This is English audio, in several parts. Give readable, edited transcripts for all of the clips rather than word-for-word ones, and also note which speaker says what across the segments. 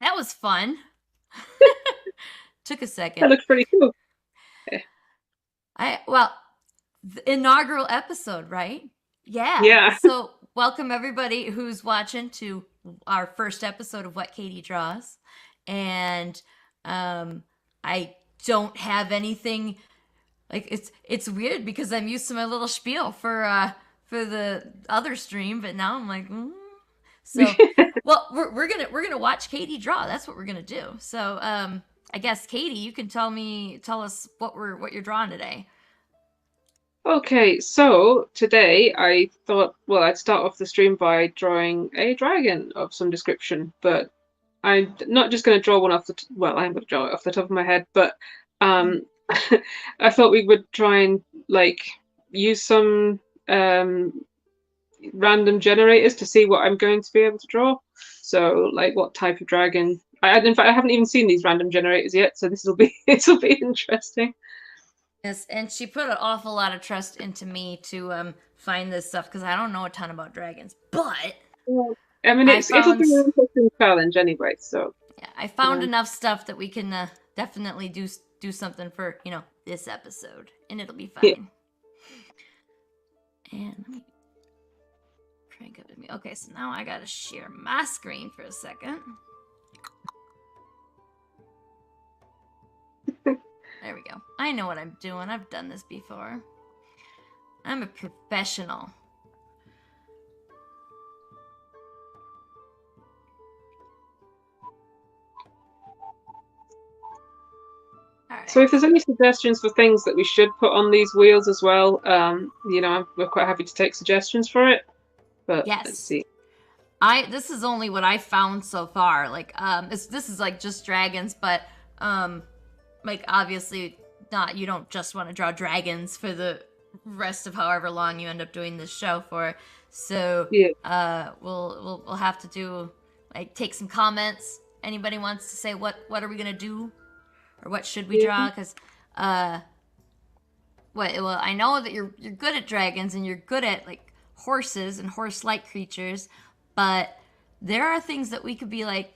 Speaker 1: That was fun. Took a
Speaker 2: That
Speaker 1: second.
Speaker 2: looks pretty cool.
Speaker 1: Well, the inaugural episode, right? Yeah.
Speaker 2: Yeah.
Speaker 1: So, welcome everybody who's watching to our first episode of What Katy Draws. And I don't have anything like it's weird because I'm used to my little spiel for the other stream, but now I'm like, so well, we're gonna watch Katy draw. That's what we're gonna do. So I guess Katy, you can tell us what you're drawing today.
Speaker 2: Okay, so today I thought, well, I'd start off the stream by drawing a dragon of some description, but I'm not just going to draw one off well, I'm going to draw it off the top of my head, but um, I thought we would try and like use some random generators to see what I'm going to be able to draw. So, like, what type of dragon? In fact, I haven't even seen these random generators yet, so this will be this will be interesting.
Speaker 1: Yes, and she put an awful lot of trust into me to find this stuff because I don't know a ton about dragons, but
Speaker 2: Well, I mean,
Speaker 1: I
Speaker 2: it'll
Speaker 1: found
Speaker 2: be an interesting challenge anyway. So,
Speaker 1: yeah, I found
Speaker 2: um,
Speaker 1: enough stuff that we can definitely do something for this episode, and it'll be
Speaker 2: yeah.
Speaker 1: fine. And let me crank up to me. Okay, so now I gotta share my screen for a second. There we go. I know what I'm doing. I've done this before. I'm a professional. All
Speaker 2: So,
Speaker 1: right.
Speaker 2: if there's any suggestions for things that we should put on these wheels as well, we're quite happy to take suggestions for it. But let's
Speaker 1: Yes.
Speaker 2: see.
Speaker 1: This is only what I found so far. Like this is like just dragons, but um like obviously not you don't just want to draw dragons for the rest of however long you end up doing this show for. So
Speaker 2: Yeah.
Speaker 1: we'll have to do like take some comments. Anybody wants to say what are we gonna do or what should we
Speaker 2: Yeah.
Speaker 1: draw? Because well I know that you're good at dragons and you're good at like horses and horse-like creatures, but there are things that we could be like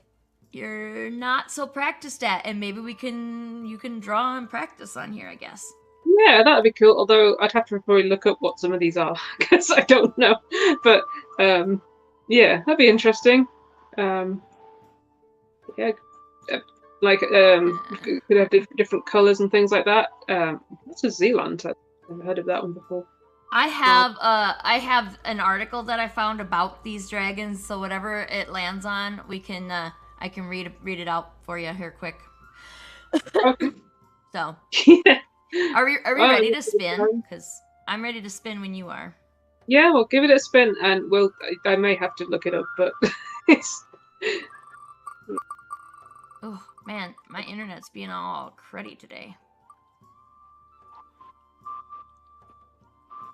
Speaker 1: you're not so practiced at, and maybe you can draw and practice on here, I guess.
Speaker 2: Yeah, that'd be cool. Although I'd have to probably look up what some of these are because I don't know. But um, yeah, that'd be interesting. Um, yeah, uh, like could have different colors and things like that. What's a Zealand? I've never heard of that one before. Uh,
Speaker 1: I have an article that I found about these dragons, so whatever it lands on, we can I can read it out for you here quick.
Speaker 2: okay.
Speaker 1: So,
Speaker 2: Yeah.
Speaker 1: are we
Speaker 2: Well,
Speaker 1: ready to spin? Cuz I'm ready to spin when you are.
Speaker 2: yeah, well, give it a spin, and I may have to look it up, but it's.
Speaker 1: Oh, man, my internet's being all cruddy today.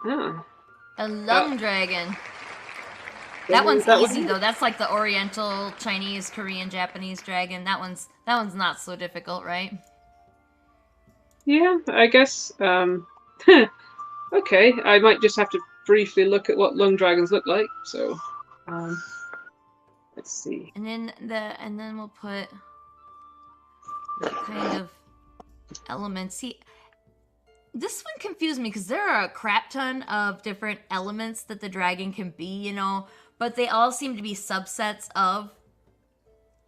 Speaker 2: Ah,
Speaker 1: A
Speaker 2: uh,
Speaker 1: lung dragon. That one's
Speaker 2: that
Speaker 1: easy
Speaker 2: one.
Speaker 1: though. That's like the Oriental, Chinese, Korean, Japanese dragon. That one's not so difficult, right?
Speaker 2: Yeah, I guess. Okay, I might just have to briefly look at what lung dragons look like. So, um, let's see.
Speaker 1: And then we'll put what kind of elements. See, this one confused me because there are a crap ton of different elements that the dragon can be, but they all seem to be subsets of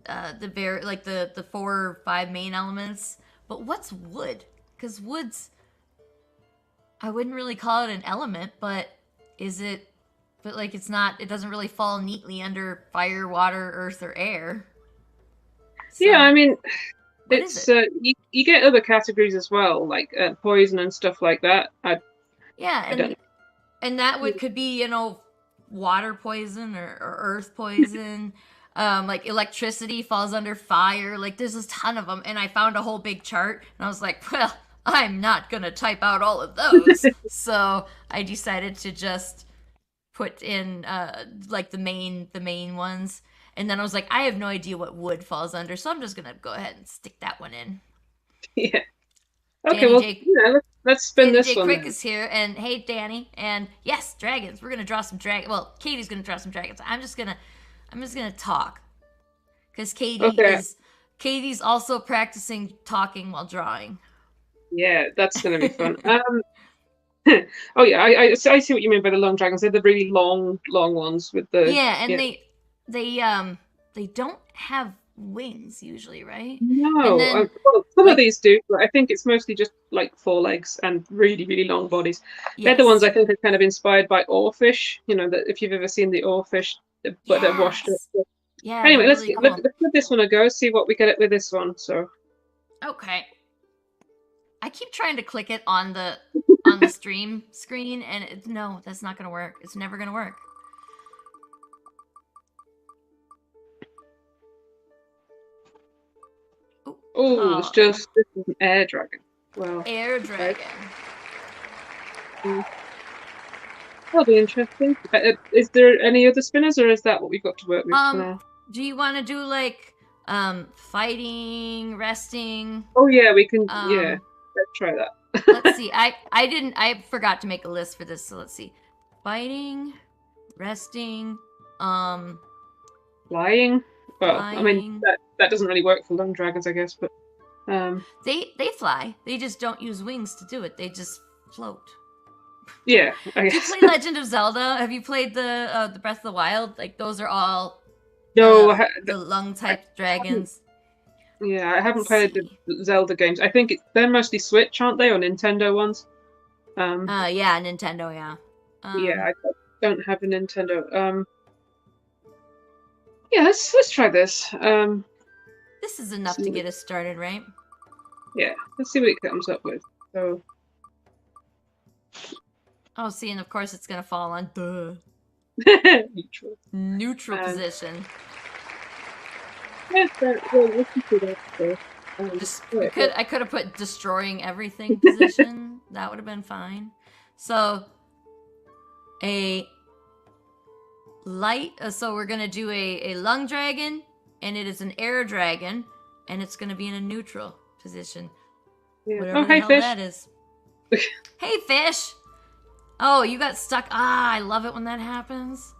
Speaker 1: the 4 or 5 main elements. But what's wood? Because wood's I wouldn't really call it an element, but is it? But like it's not. It doesn't really fall neatly under fire, water, earth, or air.
Speaker 2: Yeah,
Speaker 1: So
Speaker 2: I mean,
Speaker 1: what is it?
Speaker 2: you get other categories as well, like poison and stuff like that.
Speaker 1: Yeah,
Speaker 2: I don't.
Speaker 1: and that would could be water poison or earth poison. Like electricity falls under fire. Like there's a ton of them, and I found a whole big chart, and I was like, well, I'm not gonna type out all of those. So I decided to just put in like the main ones, and then I was like, I have no idea what wood falls under, so I'm just gonna go ahead and stick that one in.
Speaker 2: Yeah. Okay,
Speaker 1: Danny
Speaker 2: well,
Speaker 1: J.
Speaker 2: yeah, let's spin
Speaker 1: Danny
Speaker 2: this
Speaker 1: J.
Speaker 2: one
Speaker 1: Crick
Speaker 2: then.
Speaker 1: is here, and hey, Danny, and yes, dragons. We're gonna draw some dragons. Well, Katie's gonna draw some dragons. I'm just gonna talk. because
Speaker 2: Okay.
Speaker 1: Katie's also practicing talking while drawing.
Speaker 2: Yeah, that's gonna be fun. Oh yeah, I see what you mean by the long dragons. They're the really long ones with the
Speaker 1: Yeah, and
Speaker 2: yeah.
Speaker 1: they they don't have wings usually, right? And
Speaker 2: No,
Speaker 1: then
Speaker 2: well, some of
Speaker 1: like
Speaker 2: these do, but I think it's mostly just like four legs and really long bodies. They're the ones
Speaker 1: yes.
Speaker 2: I think are kind of inspired by oarfish. You know, that if you've ever seen the oarfish, but they're washed up.
Speaker 1: Yes. Yeah,
Speaker 2: Anyway,
Speaker 1: they're really cool.
Speaker 2: let's give this one a go. See what we get with this one. So,
Speaker 1: Okay. I keep trying to click it on the stream screen and no, that's not going to work. It's never going to work. Ooh.
Speaker 2: oh, it's
Speaker 1: Oh,
Speaker 2: just this is an air dragon. Well,
Speaker 1: air
Speaker 2: okay.
Speaker 1: dragon.
Speaker 2: That'll be interesting. Is there any other spinners, or is that what we've got to work with for
Speaker 1: Um,
Speaker 2: now?
Speaker 1: do you want to do like fighting, resting?
Speaker 2: Oh yeah, we can. Yeah,
Speaker 1: Um,
Speaker 2: let's try
Speaker 1: let's
Speaker 2: that.
Speaker 1: see. I forgot to make a list for this, so let's see. Fighting, resting, um,
Speaker 2: Flying. Well, I mean
Speaker 1: flying.
Speaker 2: that doesn't really work for long dragons, I guess. But
Speaker 1: They fly. They just don't use wings to do it. They just float.
Speaker 2: yeah, I
Speaker 1: Do you
Speaker 2: guess.
Speaker 1: play Legend of Zelda? Have you played the Breath of the Wild? Like those are all
Speaker 2: No,
Speaker 1: the lung
Speaker 2: I
Speaker 1: type
Speaker 2: haven't.
Speaker 1: dragons.
Speaker 2: Yeah, I
Speaker 1: Let's
Speaker 2: haven't played the
Speaker 1: see.
Speaker 2: Zelda games. I think they're mostly Switch, aren't they, or Nintendo ones? Um,
Speaker 1: Yeah, Nintendo, yeah.
Speaker 2: yeah,
Speaker 1: Um,
Speaker 2: I don't have a Nintendo. Yeah, let's try this.
Speaker 1: this is enough to
Speaker 2: See,
Speaker 1: get us started, right?
Speaker 2: yeah, let's see what it comes up with. So,
Speaker 1: Oh, see, and of course it's gonna fall on the
Speaker 2: neutral.
Speaker 1: neutral
Speaker 2: Um,
Speaker 1: position.
Speaker 2: yeah, well, we can do that first.
Speaker 1: Just
Speaker 2: Right, well,
Speaker 1: I could have put destroying everything position. That would have been fine. So a light. So we're gonna do a lung dragon, and it is an air dragon, and it's gonna be in a neutral position,
Speaker 2: yeah. Oh,
Speaker 1: whatever the
Speaker 2: hey,
Speaker 1: hell
Speaker 2: fish.
Speaker 1: that is. Hey, fish. Oh, you got stuck. Ah, I love it when that happens.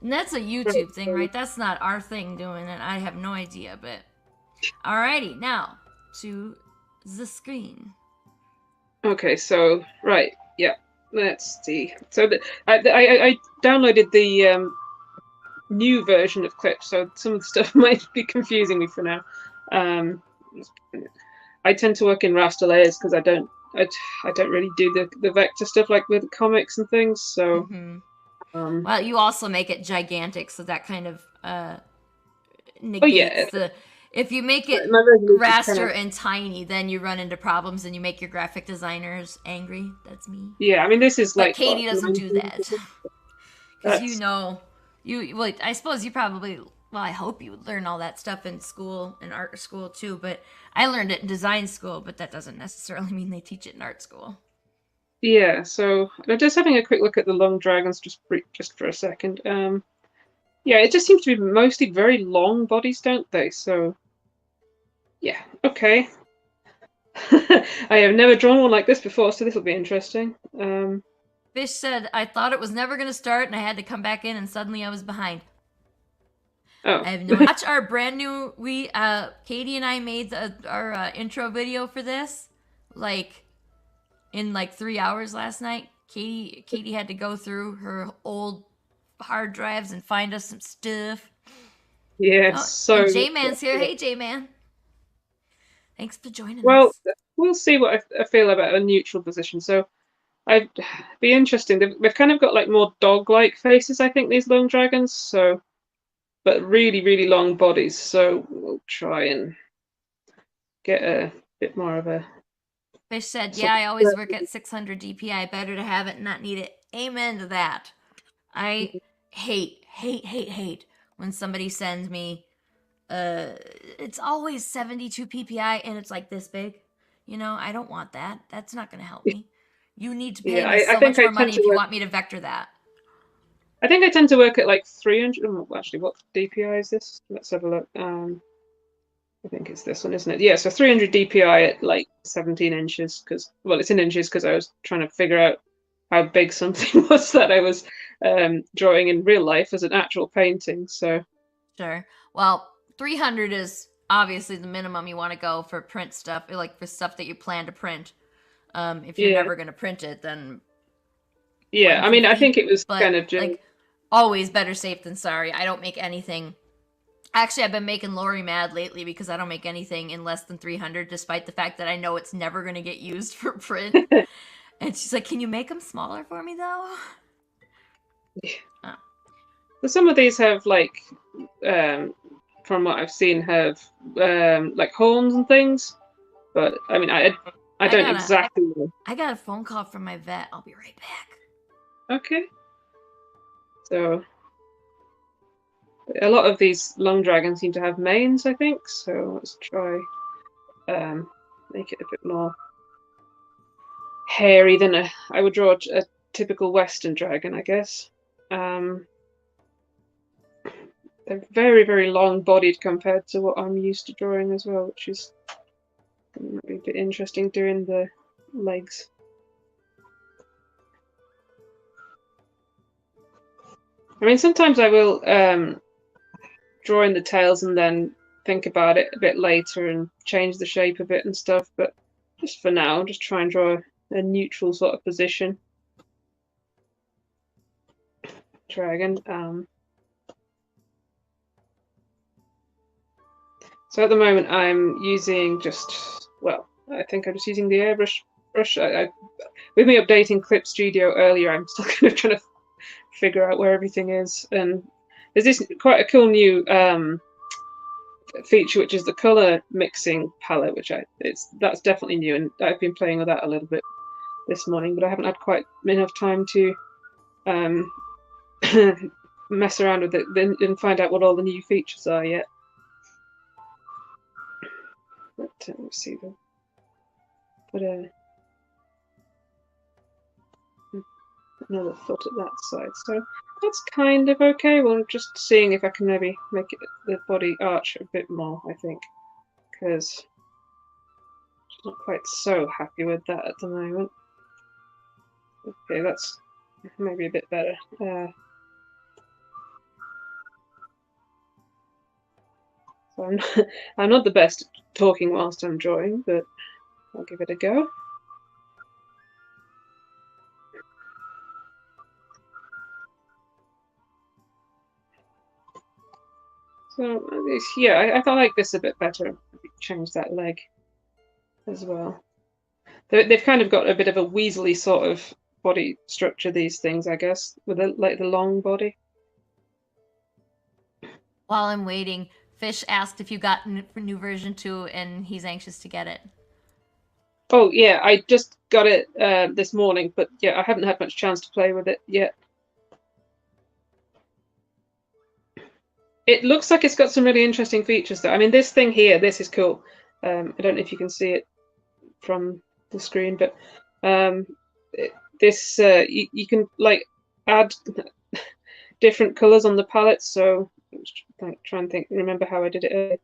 Speaker 1: And that's a YouTube thing, right? That's not our thing doing it. I have no idea, but alrighty, now to the screen.
Speaker 2: Okay, so right, yeah. Let's see. So I downloaded the new version of Clip, so some of the stuff might be confusing me for now. Um, I tend to work in raster layers because I don't really do the vector stuff like with comics and things. So
Speaker 1: Mm-hmm.
Speaker 2: um,
Speaker 1: Well, you also make it gigantic, so that kind of
Speaker 2: oh yeah,
Speaker 1: negates the. If you make it
Speaker 2: my resolution is kind
Speaker 1: raster
Speaker 2: of
Speaker 1: and tiny, then you run into problems and you make your graphic designers angry. That's me.
Speaker 2: yeah. I mean, this is
Speaker 1: But
Speaker 2: like
Speaker 1: Katie
Speaker 2: what
Speaker 1: doesn't do
Speaker 2: 19?
Speaker 1: that because you
Speaker 2: That's
Speaker 1: know you. Well, I suppose you probably. Well, I hope you learn all that stuff in school, in art school too. But I learned it in design school, but that doesn't necessarily mean they teach it in art school.
Speaker 2: yeah. So I'm just having a quick look at the long dragons just for a second. Yeah, it just seems to be mostly very long bodies, don't they? So yeah, okay. I have never drawn one like this before, so this will be interesting.
Speaker 1: Fish said, "I thought it was never going to start, and I had to come back in, and suddenly I was behind."
Speaker 2: Oh,
Speaker 1: I have no. Watch our brand new. Katie and I made our intro video for this, like in like 3 hours last night. Katie had to go through her old hard drives and find us some stuff.
Speaker 2: yes.
Speaker 1: Oh,
Speaker 2: So
Speaker 1: and J Man's here. Hey, J Man. Thanks for joining
Speaker 2: well,
Speaker 1: us.
Speaker 2: we'll see what I feel about a neutral position. So I'd be interesting. They've kind of got like more dog-like faces, I think, these long dragons. So, but really long bodies. So we'll try and get a bit more of a
Speaker 1: Fish said,
Speaker 2: sort
Speaker 1: "Yeah, I always work
Speaker 2: of.
Speaker 1: at 600 DPI. Better to have it and not need it." Amen to that. I hate when somebody sends me it's always 72 PPI and it's like this big. You know, I don't want that. That's not going to help me. You need to pay
Speaker 2: Yeah,
Speaker 1: me
Speaker 2: I
Speaker 1: so
Speaker 2: think
Speaker 1: much
Speaker 2: I
Speaker 1: more
Speaker 2: tend
Speaker 1: money
Speaker 2: to
Speaker 1: if you
Speaker 2: work.
Speaker 1: want me to vector that.
Speaker 2: I think I tend to work at like 300. Actually, what DPI is this? Let's have a look. I think it's this one, isn't it? Yeah, so 300 DPI at like 17 inches because, well, it's in inches because I was trying to figure out how big something was that I was drawing in real life as an actual painting. So
Speaker 1: Sure. Well, 300 is obviously the minimum you want to go for print stuff, like for stuff that you plan to print. If you're
Speaker 2: Yeah,
Speaker 1: never going to print it, then
Speaker 2: yeah. I mean, I
Speaker 1: 150.
Speaker 2: think it was
Speaker 1: But
Speaker 2: kind of just
Speaker 1: like always better safe than sorry. I don't make anything. Actually, I've been making Lori mad lately because I don't make anything in less than 300, despite the fact that I know it's never going to get used for print. And she's like, "Can you make them smaller for me, though?" Oh.
Speaker 2: some of these have like, um, from what I've seen, have like horns and things. But I mean, I
Speaker 1: I
Speaker 2: don't
Speaker 1: gotta,
Speaker 2: exactly know.
Speaker 1: I got a phone call from my vet. I'll be right back.
Speaker 2: Okay, so a lot of these long dragons seem to have manes, I think. So let's try make it a bit more hairy than I would draw a typical Western dragon, I guess. Um, they're very, very long-bodied compared to what I'm used to drawing as well, which is might be a bit interesting doing the legs. I mean, sometimes I will draw in the tails and then think about it a bit later and change the shape of it and stuff, but just for now, just try and draw a neutral sort of position. Dragon. So at the moment I'm using I think I'm just using the airbrush brush. With me updating Clip Studio earlier, I'm still kind of trying to figure out where everything is. And there's this quite a cool new feature, which is the color mixing palette, which that's definitely new, and I've been playing with that a little bit this morning, but I haven't had quite enough time to mess around with it and find out what all the new features are yet. But let's see them. Put another foot at that side, so that's kind of okay. Well, I'm just seeing if I can maybe make it the body arch a bit more, I think, because I'm not quite so happy with that at the moment. Okay, that's maybe a bit better. So I'm not the best at talking whilst I'm drawing, but I'll give it a go. So yeah, I like this a bit better. Change that leg as well. They've kind of got a bit of a weaselly sort of body structure, these things, I guess, with like the long body.
Speaker 1: While I'm waiting, Fish asked if you got new version 2, and he's anxious to get it.
Speaker 2: Oh yeah, I just got it this morning, but yeah, I haven't had much chance to play with it yet. It looks like it's got some really interesting features though. I mean, this thing here, this is cool. I don't know if you can see it from the screen, but you can like add different colors on the palette. So I'm trying to remember how I did it earlier.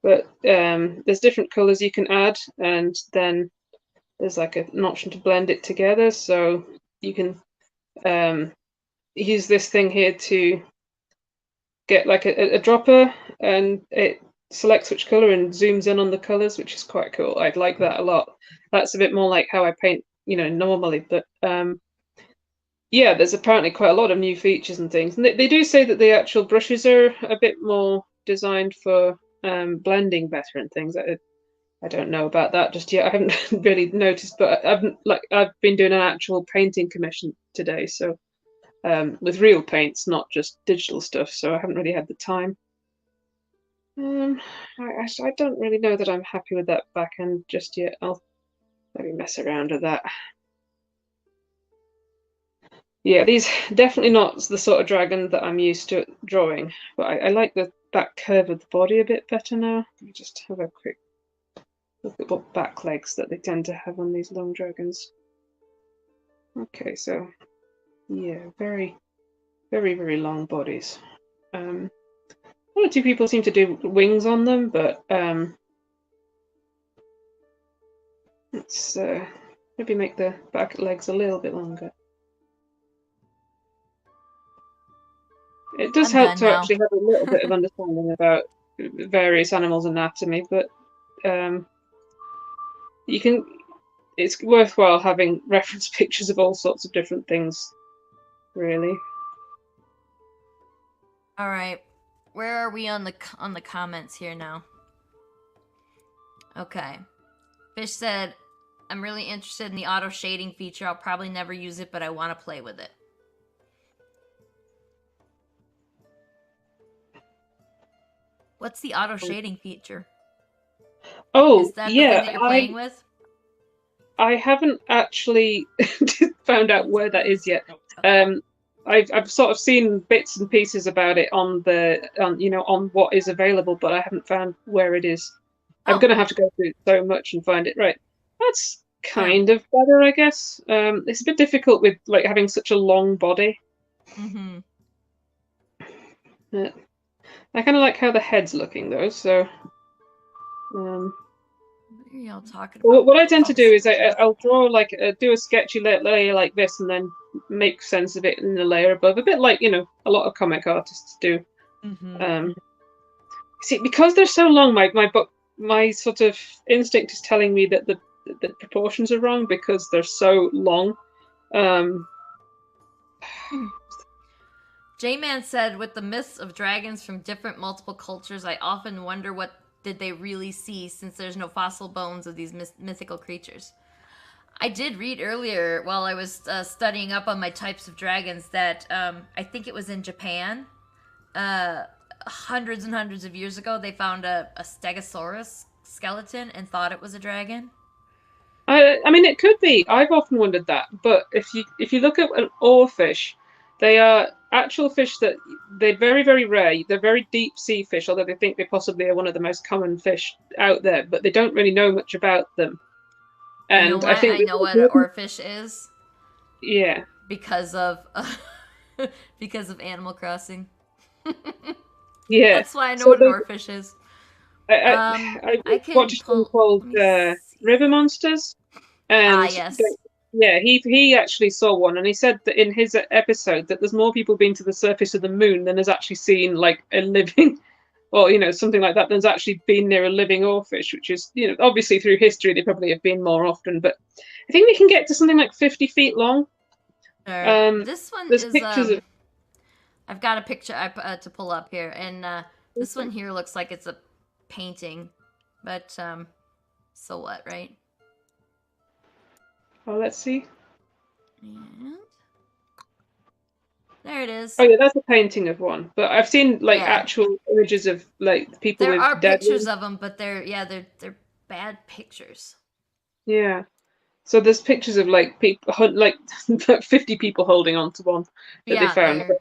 Speaker 2: But there's different colors you can add, and then there's like an option to blend it together. So you can use this thing here to get like a dropper, and it selects which color and zooms in on the colors, which is quite cool. I'd like that a lot. That's a bit more like how I paint, normally. But yeah, there's apparently quite a lot of new features and things. And they do say that the actual brushes are a bit more designed for blending better and things. I don't know about that just yet. I haven't really noticed, but I've been doing an actual painting commission today, so with real paints, not just digital stuff. So I haven't really had the time. I don't really know that I'm happy with that back end just yet. I'll maybe mess around with that. Yeah, these definitely not the sort of dragon that I'm used to drawing, but I like the back curve of the body a bit better now. Let me just have a quick look at what back legs that they tend to have on these long dragons. Okay, so yeah, very, very, very long bodies. One or two people seem to do wings on them, but let's maybe make the back legs a little bit longer. It does
Speaker 1: I'm
Speaker 2: help
Speaker 1: done
Speaker 2: to
Speaker 1: now.
Speaker 2: actually have a little bit of understanding about various animals' anatomy, but um, you can. It's worthwhile having reference pictures of all sorts of different things, really.
Speaker 1: All right. Where are we on the comments here now? Okay. Fish said, "I'm really interested in the auto shading feature. I'll probably never use it, but I want to play with it." What's the auto shading feature?
Speaker 2: Oh,
Speaker 1: Is that the thing
Speaker 2: yeah,
Speaker 1: that you're playing with?
Speaker 2: I haven't actually found out where that is yet. Um, I've sort of seen bits and pieces about it on on what is available, but I haven't found where it is. I'm
Speaker 1: Oh,
Speaker 2: gonna have to go through so much and find it. Right, that's
Speaker 1: yeah.
Speaker 2: kind of better, I guess. It's a bit difficult with like having such a long body.
Speaker 1: Mm-hmm.
Speaker 2: Uh, I kind of like how the head's looking though. So. Um,
Speaker 1: What are y'all talking
Speaker 2: Well,
Speaker 1: about?
Speaker 2: what I tend to
Speaker 1: Oh,
Speaker 2: do is I'll draw like do a sketchy layer like this, and then make sense of it in the layer above, a bit like a lot of comic artists do.
Speaker 1: mm-hmm.
Speaker 2: Um, See, because they're so long, my sort of instinct is telling me that the proportions are wrong because they're so long. Um,
Speaker 1: J-Man said, "With the myths of dragons from different multiple cultures, I often wonder what did they really see since there's no fossil bones of these mythical creatures." I did read earlier while I was studying up on my types of dragons that I think it was in Japan, uh, hundreds and hundreds of years ago, they found a Stegosaurus skeleton and thought it was a dragon.
Speaker 2: I mean, it could be. I've often wondered that, but if you look at an oarfish, they are actual fish that they're very very rare. They're very deep sea fish, although they think they possibly are one of the most common fish out there. But they don't really know much about them,
Speaker 1: You know
Speaker 2: and I
Speaker 1: what?
Speaker 2: think
Speaker 1: I know what an oarfish is
Speaker 2: yeah,
Speaker 1: because of because of Animal Crossing.
Speaker 2: yeah.
Speaker 1: That's why I know
Speaker 2: So
Speaker 1: what an oarfish is.
Speaker 2: I
Speaker 1: I can
Speaker 2: watched one
Speaker 1: pull.
Speaker 2: called
Speaker 1: Let me see.
Speaker 2: River Monsters,
Speaker 1: Ah,
Speaker 2: and
Speaker 1: yes.
Speaker 2: yeah, he actually saw one, and he said that in his episode that there's more people been to the surface of the moon than has actually seen like a living, or something like that, than's actually been near a living oarfish, which is obviously through history they probably have been more often, but I think they can get to something like 50 feet long.
Speaker 1: Sure.
Speaker 2: Um,
Speaker 1: This one
Speaker 2: there's
Speaker 1: is
Speaker 2: pictures of
Speaker 1: I've got a picture to pull up here, and this one here looks like it's a painting, but so what, right?
Speaker 2: oh, let's see.
Speaker 1: And there it
Speaker 2: Oh
Speaker 1: is.
Speaker 2: yeah, that's a painting of one, but I've seen like
Speaker 1: Yeah,
Speaker 2: actual images of like people
Speaker 1: there
Speaker 2: with
Speaker 1: are
Speaker 2: dead
Speaker 1: pictures
Speaker 2: ones.
Speaker 1: of them, but they're bad pictures.
Speaker 2: Yeah. So there's pictures of like people, like 50 people holding on to one that they
Speaker 1: Yeah,
Speaker 2: found.
Speaker 1: they're.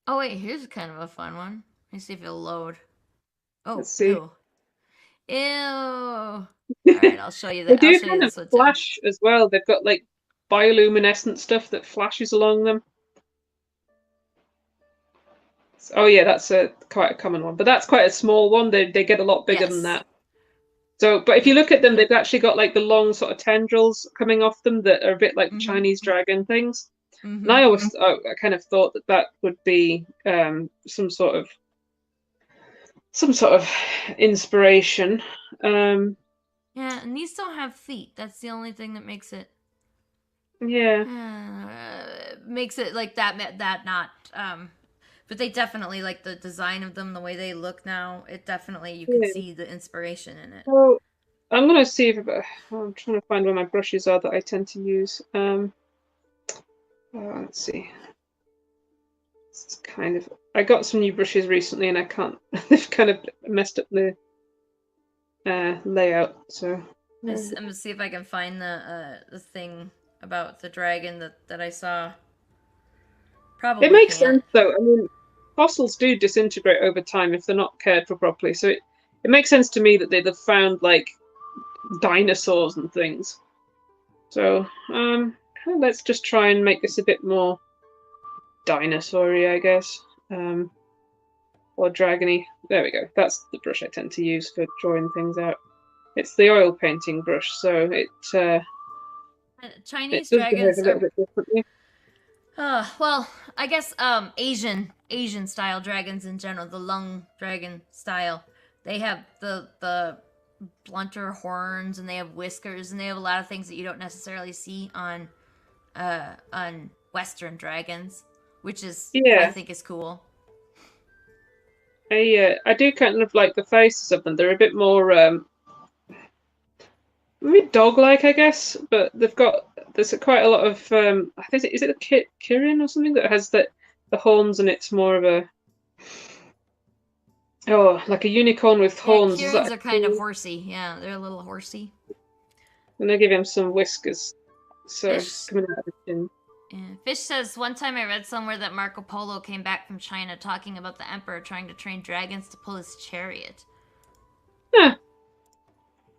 Speaker 1: Oh wait, here's kind of a fun one. Let me see if it'll load. Oh,
Speaker 2: Let's see.
Speaker 1: ew, ew. All
Speaker 2: They
Speaker 1: right, I'll show you that. I'll
Speaker 2: do
Speaker 1: show you
Speaker 2: kind of
Speaker 1: this one too.
Speaker 2: flash as well. They've got like bioluminescent stuff that flashes along them. Oh yeah, that's a quite a common one, but that's quite a small one. They get a lot bigger than
Speaker 1: Yes.
Speaker 2: that. So, but if you
Speaker 1: Yeah.
Speaker 2: look at them, they've actually got like the long sort of tendrils coming off them that are a bit like the
Speaker 1: Mhm.
Speaker 2: Chinese dragon things. And
Speaker 1: Mhm.
Speaker 2: I always, I kind of thought that that would be some sort of inspiration. Um,
Speaker 1: Yeah, and these don't have feet. That's the only thing that
Speaker 2: yeah,
Speaker 1: makes it like that not but they definitely like the design of them, the way they look now. It definitely you can
Speaker 2: yeah.
Speaker 1: see the inspiration in it.
Speaker 2: So I'm gonna see if I'm trying to find where my brushes are that I tend to use. Let's see. It's kind of I got some new brushes recently, and I can't. They've kind of messed up the layout. So
Speaker 1: I'm gonna see if I can find the thing about the dragon that I saw.
Speaker 2: it
Speaker 1: Probably
Speaker 2: makes
Speaker 1: can't.
Speaker 2: sense, though. I mean, fossils do disintegrate over time if they're not cared for properly. So it makes sense to me that they'd have found like dinosaurs and things. So let's just try and make this a bit more dinosaur-y, I guess. Or dragony. There we go. That's the brush I tend to use for drawing things out. It's the oil painting brush, so it
Speaker 1: Chinese
Speaker 2: does behave
Speaker 1: dragons
Speaker 2: a little
Speaker 1: are
Speaker 2: bit differently.
Speaker 1: well, I guess Asian Asian style dragons in general, the lung dragon style, they have the blunter horns and they have whiskers and they have a lot of things that you don't necessarily see on Western dragons, which is I
Speaker 2: Yeah,
Speaker 1: think is cool.
Speaker 2: I do kind of like the faces of them. They're a bit more maybe dog-like, I guess, but there's quite a lot of I think is it a Kirin or something that has the horns and it's more of a like a unicorn with
Speaker 1: Yeah,
Speaker 2: horns. Is
Speaker 1: Kirins
Speaker 2: that?
Speaker 1: are kind of horsey. Yeah, they're a little horsey.
Speaker 2: And they give him some whiskers, so
Speaker 1: Fish
Speaker 2: coming out of his chin.
Speaker 1: Yeah. Fish says one time I read somewhere that Marco Polo came back from China talking about the emperor trying to train dragons to pull his chariot.
Speaker 2: Huh.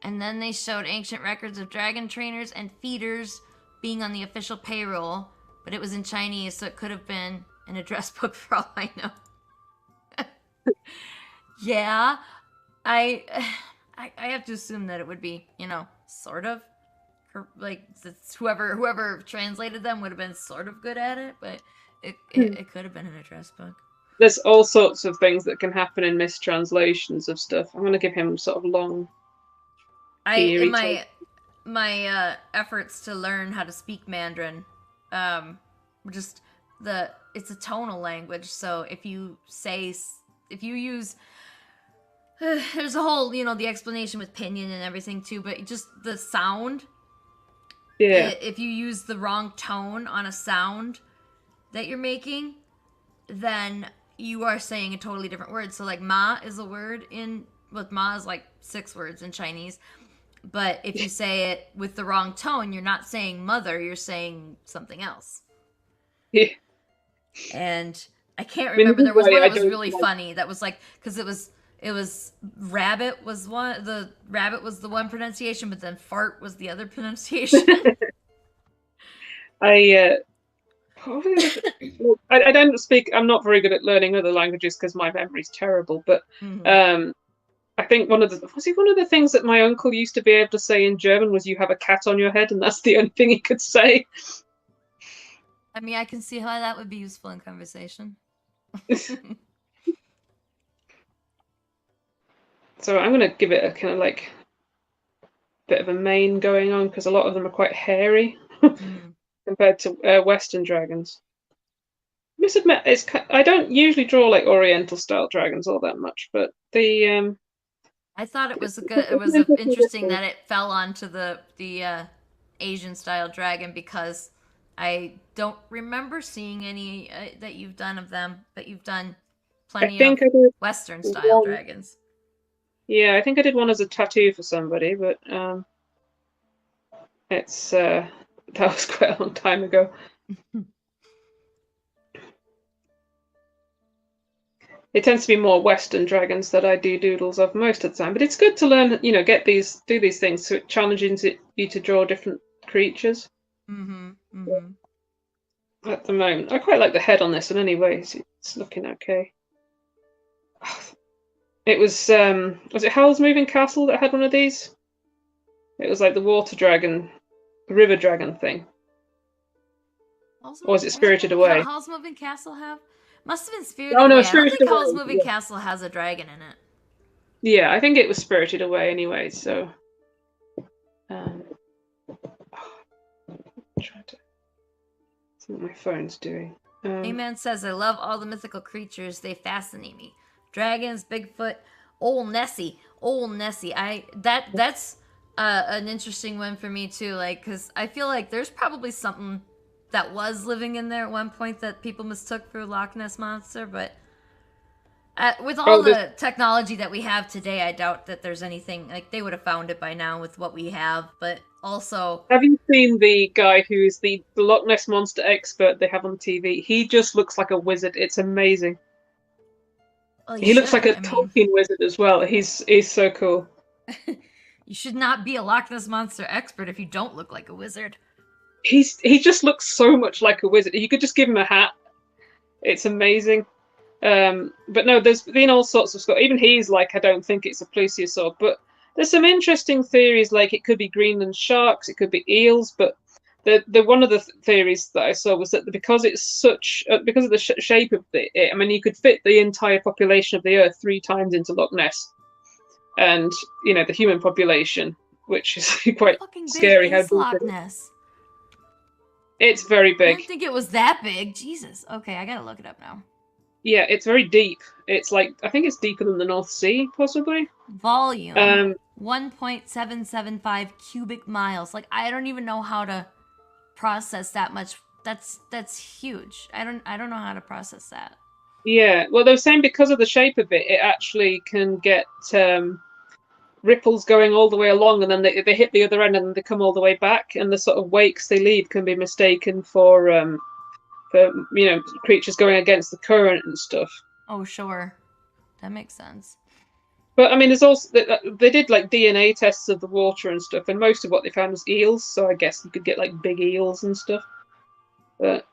Speaker 1: And then they showed ancient records of dragon trainers and feeders being on the official payroll, but it was in Chinese, so it could have been an address book for all I know. Yeah, I, I have to assume that it would be, sort of, like whoever translated them would have been sort of good at it, but it could have been an address book.
Speaker 2: There's all sorts of things that can happen in mistranslations of stuff. I'm going to give him sort of long,
Speaker 1: In
Speaker 2: eerie
Speaker 1: my efforts to learn how to speak Mandarin, just it's a tonal language. So if you use there's a whole the explanation with pinyin and everything too, but just the sound.
Speaker 2: Yeah.
Speaker 1: If you use the wrong tone on a sound that you're making, then you are saying a totally different word. So like ma is a word ma is like 6 words in Chinese. But if you say it with the wrong tone, you're not saying mother, you're saying something else.
Speaker 2: Yeah.
Speaker 1: And I can't remember. There was one that was really funny. That was like, because it was rabbit was the one pronunciation, but then fart was the other pronunciation.
Speaker 2: I don't speak. I'm not very good at learning other languages because my memory's terrible. But I think one of the things that my uncle used to be able to say in German was "You have a cat on your head," and that's the only thing he could say.
Speaker 1: I mean, I can see how that would be useful in conversation.
Speaker 2: So I'm going to give it a kind of like bit of a mane going on because a lot of them are quite hairy compared to Western dragons. I must admit, I don't usually draw like Oriental style dragons all that much, but
Speaker 1: I thought it was interesting that it fell onto the Asian style dragon because I don't remember seeing any that you've done of them, but you've done plenty of Western style dragons.
Speaker 2: Yeah, I think I did one as a tattoo for somebody, but it's that was quite a long time ago. It tends to be more Western dragons that I do doodles of most of the time, but it's good to learn, do these things, so it challenges you to draw different creatures. At the moment, I quite like the head on this one anyway. It's looking okay. It was it Howl's Moving Castle that had one of these? It was like the water dragon, river dragon thing. Or was it Spirited Away?
Speaker 1: Howl's Moving Castle have? Must have been Spirited Away. I don't think Howl's Moving Castle has a dragon in it.
Speaker 2: Yeah, I think it was Spirited Away anyway, so trying to see what my phone's doing.
Speaker 1: Amen says, I love all the mythical creatures. They fascinate me. Dragons, Bigfoot, Old Nessie. That's an interesting one for me too, like, because I feel like there's probably something that was living in there at one point that people mistook for Loch Ness Monster, but with all the technology that we have today, I doubt that there's anything, like, they would have found it by now with what we have, but also...
Speaker 2: Have you seen the guy who's the Loch Ness Monster expert they have on TV? He just looks like a wizard. It's amazing. Well, he looks like a Tolkien wizard as well. He's so cool.
Speaker 1: You should not be a Loch Ness Monster expert if you don't look like a wizard.
Speaker 2: He just looks so much like a wizard. You could just give him a hat. It's amazing. But no, there's been all sorts of stuff. Even he's like, I don't think it's a plesiosaur. But there's some interesting theories, like it could be Greenland sharks, it could be eels. But the one of the theories that I saw was that because it's such because of the shape of it, I mean, you could fit the entire population of the Earth 3 times into Loch Ness, and the human population, which is
Speaker 1: How
Speaker 2: quite
Speaker 1: fucking big
Speaker 2: scary how
Speaker 1: is
Speaker 2: deep it
Speaker 1: Loch
Speaker 2: is.
Speaker 1: Ness?
Speaker 2: It's very
Speaker 1: I
Speaker 2: big.
Speaker 1: didn't think it was that big. Jesus. Okay, I gotta look it up now.
Speaker 2: Yeah, it's very deep. It's like I think it's deeper than the North Sea, possibly.
Speaker 1: Volume
Speaker 2: Um,
Speaker 1: 1.775 cubic miles. Like I don't even know how to process that much. That's huge. I don't know how to process that.
Speaker 2: yeah. Well, they were saying because of the shape of it, it actually can get ripples going all the way along, and then they hit the other end, and then they come all the way back, and the sort of wakes they leave can be mistaken for creatures going against the current and stuff.
Speaker 1: Oh, sure. That makes sense.
Speaker 2: But I mean, there's also they did like DNA tests of the water and stuff, and most of what they found was eels. So I guess you could get like big eels and stuff. But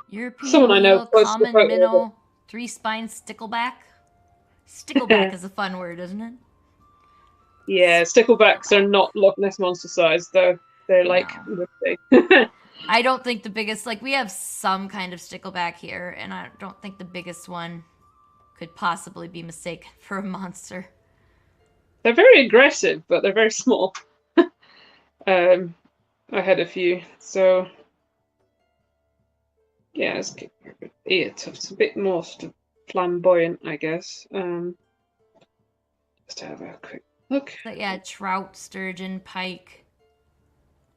Speaker 1: European
Speaker 2: someone I know
Speaker 1: eel,
Speaker 2: posted a
Speaker 1: common
Speaker 2: photo of
Speaker 1: minnow, three-spined stickleback. Stickleback
Speaker 2: it.
Speaker 1: is a fun word, isn't it?
Speaker 2: Yeah, sticklebacks are not Loch Ness monster size though. They're like
Speaker 1: No.
Speaker 2: big.
Speaker 1: I don't think the biggest, like, we have some kind of stickleback here, and I don't think the biggest one could possibly be mistaken for a monster.
Speaker 2: They're very aggressive, but they're very small. Um, I had a few, so yeah, it's a bit more flamboyant, I guess. Just to have a quick look.
Speaker 1: But yeah, trout, sturgeon, pike,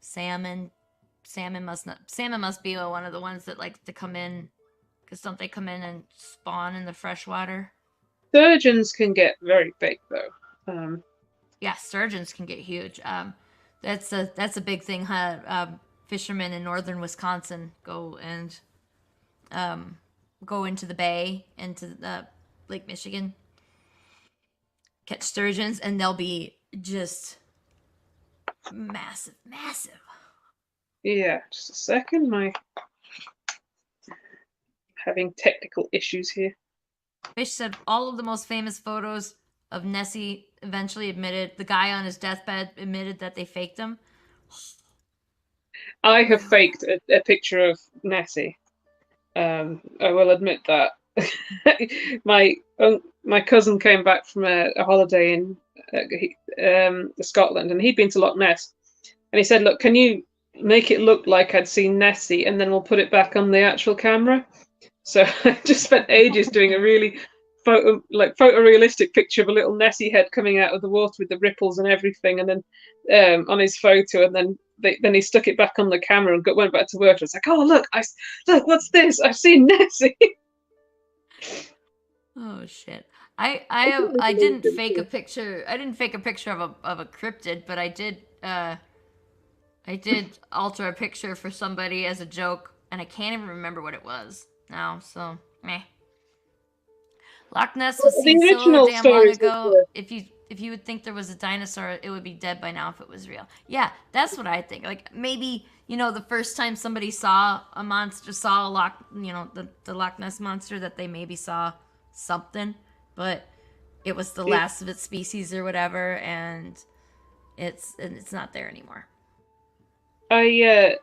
Speaker 1: salmon. Salmon must be one of the ones that like to come in, because don't they come in and spawn in the fresh water?
Speaker 2: Sturgeons can get very big though.
Speaker 1: Yeah, sturgeons can get huge. That's a big thing. Huh? Fishermen in northern Wisconsin go into the bay, into the Lake Michigan, catch sturgeons, and they'll be just massive, massive.
Speaker 2: Yeah, just a second. My having technical issues here.
Speaker 1: Fish said all of the most famous photos of Nessie eventually admitted the guy on his deathbed admitted that they faked him.
Speaker 2: I have
Speaker 1: Really?
Speaker 2: faked a picture of Nessie. I will admit that. my my cousin came back from a holiday in Scotland, and he'd been to Loch Ness, and he said, "Look, can you make it look like I'd seen Nessie, and then we'll put it back on the actual camera?" So I just spent ages doing a really photorealistic picture of a little Nessie head coming out of the water with the ripples and everything, and then on his photo, and then he stuck it back on the camera and went back to work. I was like, "Oh look, what's this? I've seen Nessie."
Speaker 1: Oh shit. I didn't fake a picture. I didn't fake a picture of a cryptid, but I did alter a picture for somebody as a joke, and I can't even remember what it was now. So meh. Loch Ness was
Speaker 2: The
Speaker 1: seen so
Speaker 2: original
Speaker 1: damn long
Speaker 2: stories of
Speaker 1: ago.
Speaker 2: the
Speaker 1: If you would think there was a dinosaur, it would be dead by now if it was real. Yeah, that's what I think. Like maybe the first time somebody saw a monster, saw a the Loch Ness monster, that they maybe saw something, but it was the
Speaker 2: yeah,
Speaker 1: last of its species or whatever, and it's not there anymore.
Speaker 2: I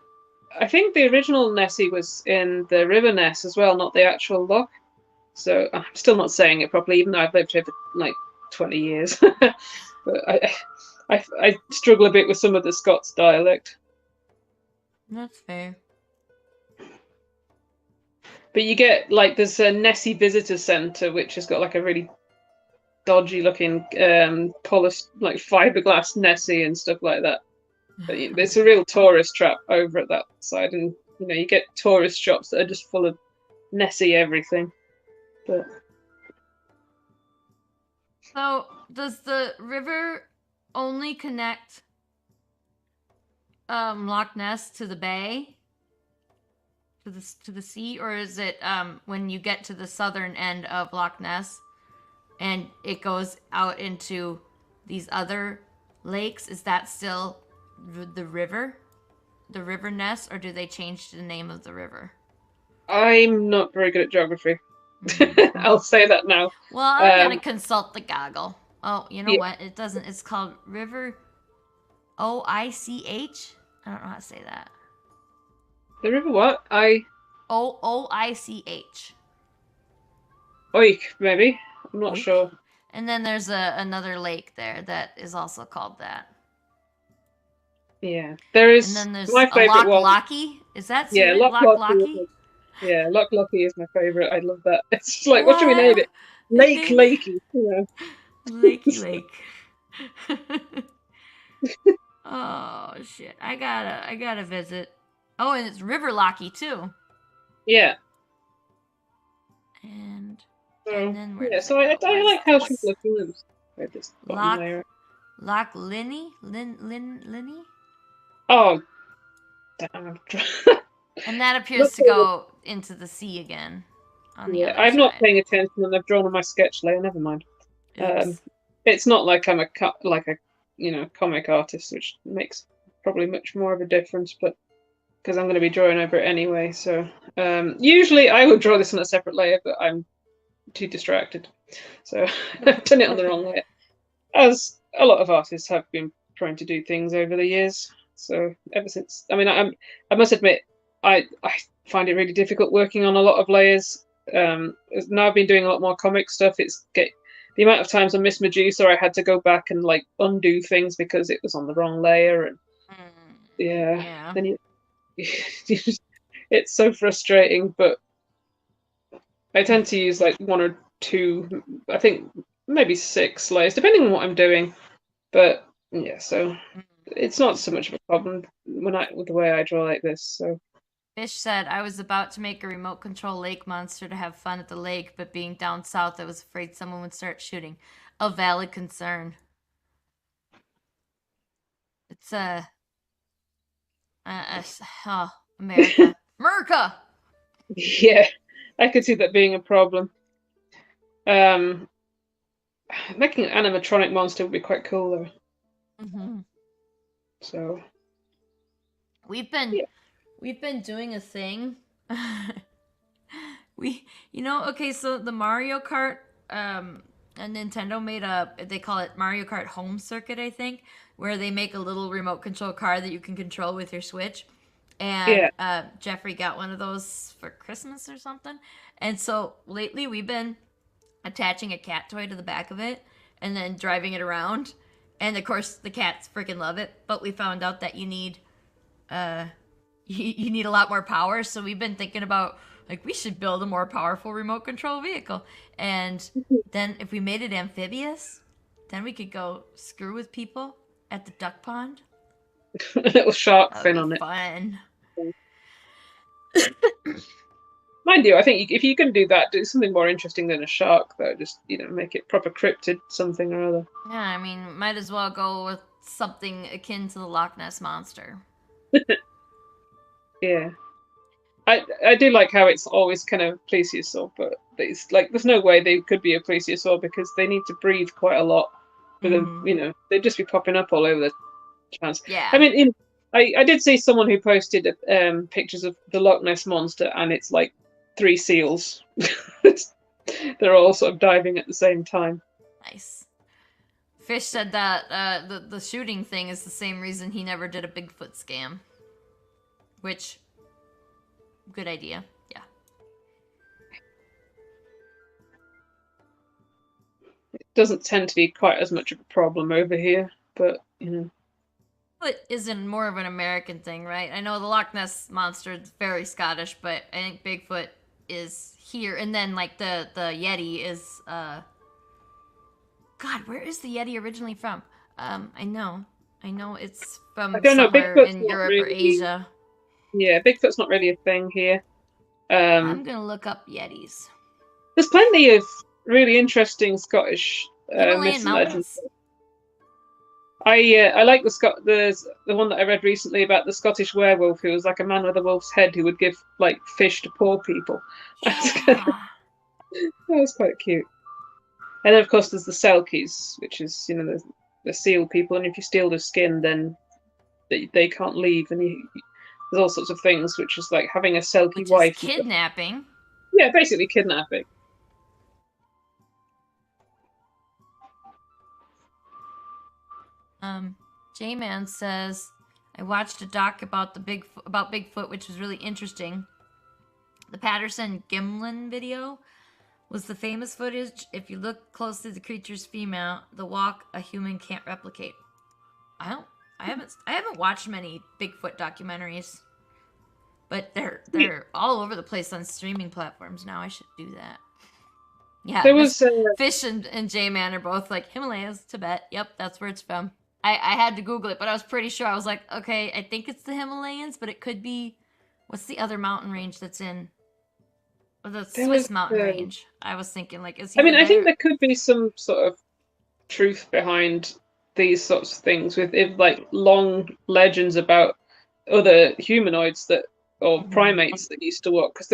Speaker 2: think the original Nessie was in the River Ness as well, not the actual loch. So I'm still not saying it properly, even though I've lived here for like 20 years. But I struggle a bit with some of the Scots dialect.
Speaker 1: That's fair.
Speaker 2: But you get like there's a Nessie Visitor Centre, which has got like a really dodgy looking polished like fiberglass Nessie and stuff like that. But it's a real tourist trap over at that side, and you get tourist shops that are just full of Nessie everything. But
Speaker 1: So, does the river only connect Loch Ness to the bay, to the sea, or is it when you get to the southern end of Loch Ness and it goes out into these other lakes? Is that still the river Ness, or do they change the name of the river?
Speaker 2: I'm not very good at geography. I'll say that now.
Speaker 1: Well, I'm gonna
Speaker 2: Um,
Speaker 1: consult the goggle. Oh, you know
Speaker 2: yeah,
Speaker 1: what? It doesn't. It's called River. Oich. I don't know how to say that.
Speaker 2: The river what?
Speaker 1: Oich.
Speaker 2: Oik, maybe. I'm not
Speaker 1: Oik.
Speaker 2: sure.
Speaker 1: And then there's another lake there that is also called that.
Speaker 2: Yeah. There
Speaker 1: And
Speaker 2: is
Speaker 1: then there's
Speaker 2: my
Speaker 1: a
Speaker 2: favourite
Speaker 1: Loch
Speaker 2: one.
Speaker 1: Locky. Is that
Speaker 2: Yeah,
Speaker 1: serious?
Speaker 2: Loch
Speaker 1: Loch
Speaker 2: Lochy.
Speaker 1: Locky?
Speaker 2: Yeah, Loch Lochy is my favourite. I love that. It's just like, what should we name
Speaker 1: What?
Speaker 2: it?
Speaker 1: They
Speaker 2: Lake
Speaker 1: name it
Speaker 2: Lakey. You
Speaker 1: Lakey
Speaker 2: know.
Speaker 1: Lake. Oh shit! I gotta visit. Oh, and it's River Locky too.
Speaker 2: Yeah.
Speaker 1: And
Speaker 2: So
Speaker 1: then where
Speaker 2: yeah.
Speaker 1: does
Speaker 2: So
Speaker 1: it
Speaker 2: I,
Speaker 1: go?
Speaker 2: I
Speaker 1: What is
Speaker 2: like how
Speaker 1: this?
Speaker 2: people are doing this. At this bottom
Speaker 1: Loch
Speaker 2: layer.
Speaker 1: Loch Linny?
Speaker 2: Oh damn!
Speaker 1: And that
Speaker 2: Not
Speaker 1: appears to
Speaker 2: paying,
Speaker 1: go into the sea again on the
Speaker 2: yeah,
Speaker 1: other
Speaker 2: I'm not
Speaker 1: side.
Speaker 2: paying attention, and I've drawn on my sketch layer. Never mind. Um,
Speaker 1: Oops.
Speaker 2: it's not like I'm like a comic artist, which makes probably much more of a difference. But because I'm going to be drawing over it anyway, so usually I would draw this on a separate layer, but I'm too distracted, so I've done it on the wrong layer. As a lot of artists have been trying to do things over the years. So ever since, I mean, I must admit, I find it really difficult working on a lot of layers. Now I've been doing a lot more comic stuff. It's get the amount of times I missed Medusa, I had to go back and like undo things because it was on the wrong layer, and yeah,
Speaker 1: Yeah.
Speaker 2: then it's so frustrating. But I tend to use like one or two, I think maybe six layers, depending on what I'm doing. But yeah, so it's not so much of a problem with the way I draw like this. So
Speaker 1: Fish said, I was about to make a remote control lake monster to have fun at the lake, but being down south, I was afraid someone would start shooting. A valid concern. It's oh, America. America!
Speaker 2: yeah, I could see that being a problem. Um, Making an animatronic monster would be quite cool though.
Speaker 1: Mm-hmm.
Speaker 2: So
Speaker 1: We've been
Speaker 2: yeah,
Speaker 1: we've been doing a thing. Okay, so the Mario Kart, and Nintendo made they call it Mario Kart Home Circuit, I think, where they make a little remote control car that you can control with your Switch. And
Speaker 2: yeah.
Speaker 1: Jeffrey got one of those for Christmas or something. And so lately we've been attaching a cat toy to the back of it and then driving it around. And of course, the cats freaking love it. But we found out that you need uh, you need a lot more power. So we've been thinking about like we should build a more powerful remote control vehicle. And then if we made it amphibious, then we could go screw with people at the duck pond.
Speaker 2: A little shark
Speaker 1: That would
Speaker 2: fin
Speaker 1: be
Speaker 2: on it.
Speaker 1: fun.
Speaker 2: Mind you, I think if you can do that, do something more interesting than a shark, though. Just make it proper cryptid something or other.
Speaker 1: Yeah, I mean, might as well go with something akin to the Loch Ness monster.
Speaker 2: Yeah. I do like how it's always kind of plesiosaur, but it's like there's no way they could be a plesiosaur because they need to breathe quite a lot for them.
Speaker 1: Mm-hmm.
Speaker 2: They'd just be popping up all over the chance. I
Speaker 1: Yeah.
Speaker 2: mean, I did see someone who posted pictures of the Loch Ness monster, and it's like three seals. They're all sort of diving at the same time.
Speaker 1: Nice. Fish said that the shooting thing is the same reason he never did a Bigfoot scam. Which, good idea. Yeah.
Speaker 2: It doesn't tend to be quite as much of a problem over here, but
Speaker 1: But isn't more of an American thing, right? I know the Loch Ness monster is very Scottish, but I think Bigfoot is here, and then like the Yeti is God, where is the Yeti originally from? I know it's
Speaker 2: I
Speaker 1: from
Speaker 2: don't know.
Speaker 1: somewhere
Speaker 2: Bigfoot's
Speaker 1: in
Speaker 2: not
Speaker 1: Europe or
Speaker 2: really,
Speaker 1: Asia.
Speaker 2: yeah, Bigfoot's not really a thing here.
Speaker 1: I'm gonna look up Yetis.
Speaker 2: There's plenty of really interesting Scottish myths
Speaker 1: Himalayan
Speaker 2: and legends.
Speaker 1: mountains.
Speaker 2: I like the one that I read recently about the Scottish werewolf who was like a man with a wolf's head who would give like fish to poor people. That
Speaker 1: Yeah.
Speaker 2: was quite cute. And then of course there's the Selkies, which is the seal people, and if you steal their skin, then they can't leave, and there's all sorts of things, which is like having a Selkie
Speaker 1: Which is
Speaker 2: wife.
Speaker 1: kidnapping.
Speaker 2: Yeah, basically kidnapping.
Speaker 1: J-Man says, I watched a doc about about Bigfoot, which was really interesting. The Patterson Gimlin video was the famous footage. If you look closely, the creature's female. The walk a human can't replicate. I don't. I haven't watched many Bigfoot documentaries, but they're all over the place on streaming platforms now. I should do that. Yeah,
Speaker 2: There was
Speaker 1: Fish and J-Man are both like Himalayas, Tibet. Yep, that's where it's from. I had to Google it, but I was pretty sure. I was like, okay, I think it's the Himalayas, but it could be. What's the other mountain range that's in? The
Speaker 2: there
Speaker 1: Swiss
Speaker 2: was
Speaker 1: mountain range. I was thinking, like, is
Speaker 2: I
Speaker 1: either
Speaker 2: mean, I think
Speaker 1: there?
Speaker 2: there could be some sort of truth behind these sorts of things with if like long legends about other humanoids that or primates that used to walk because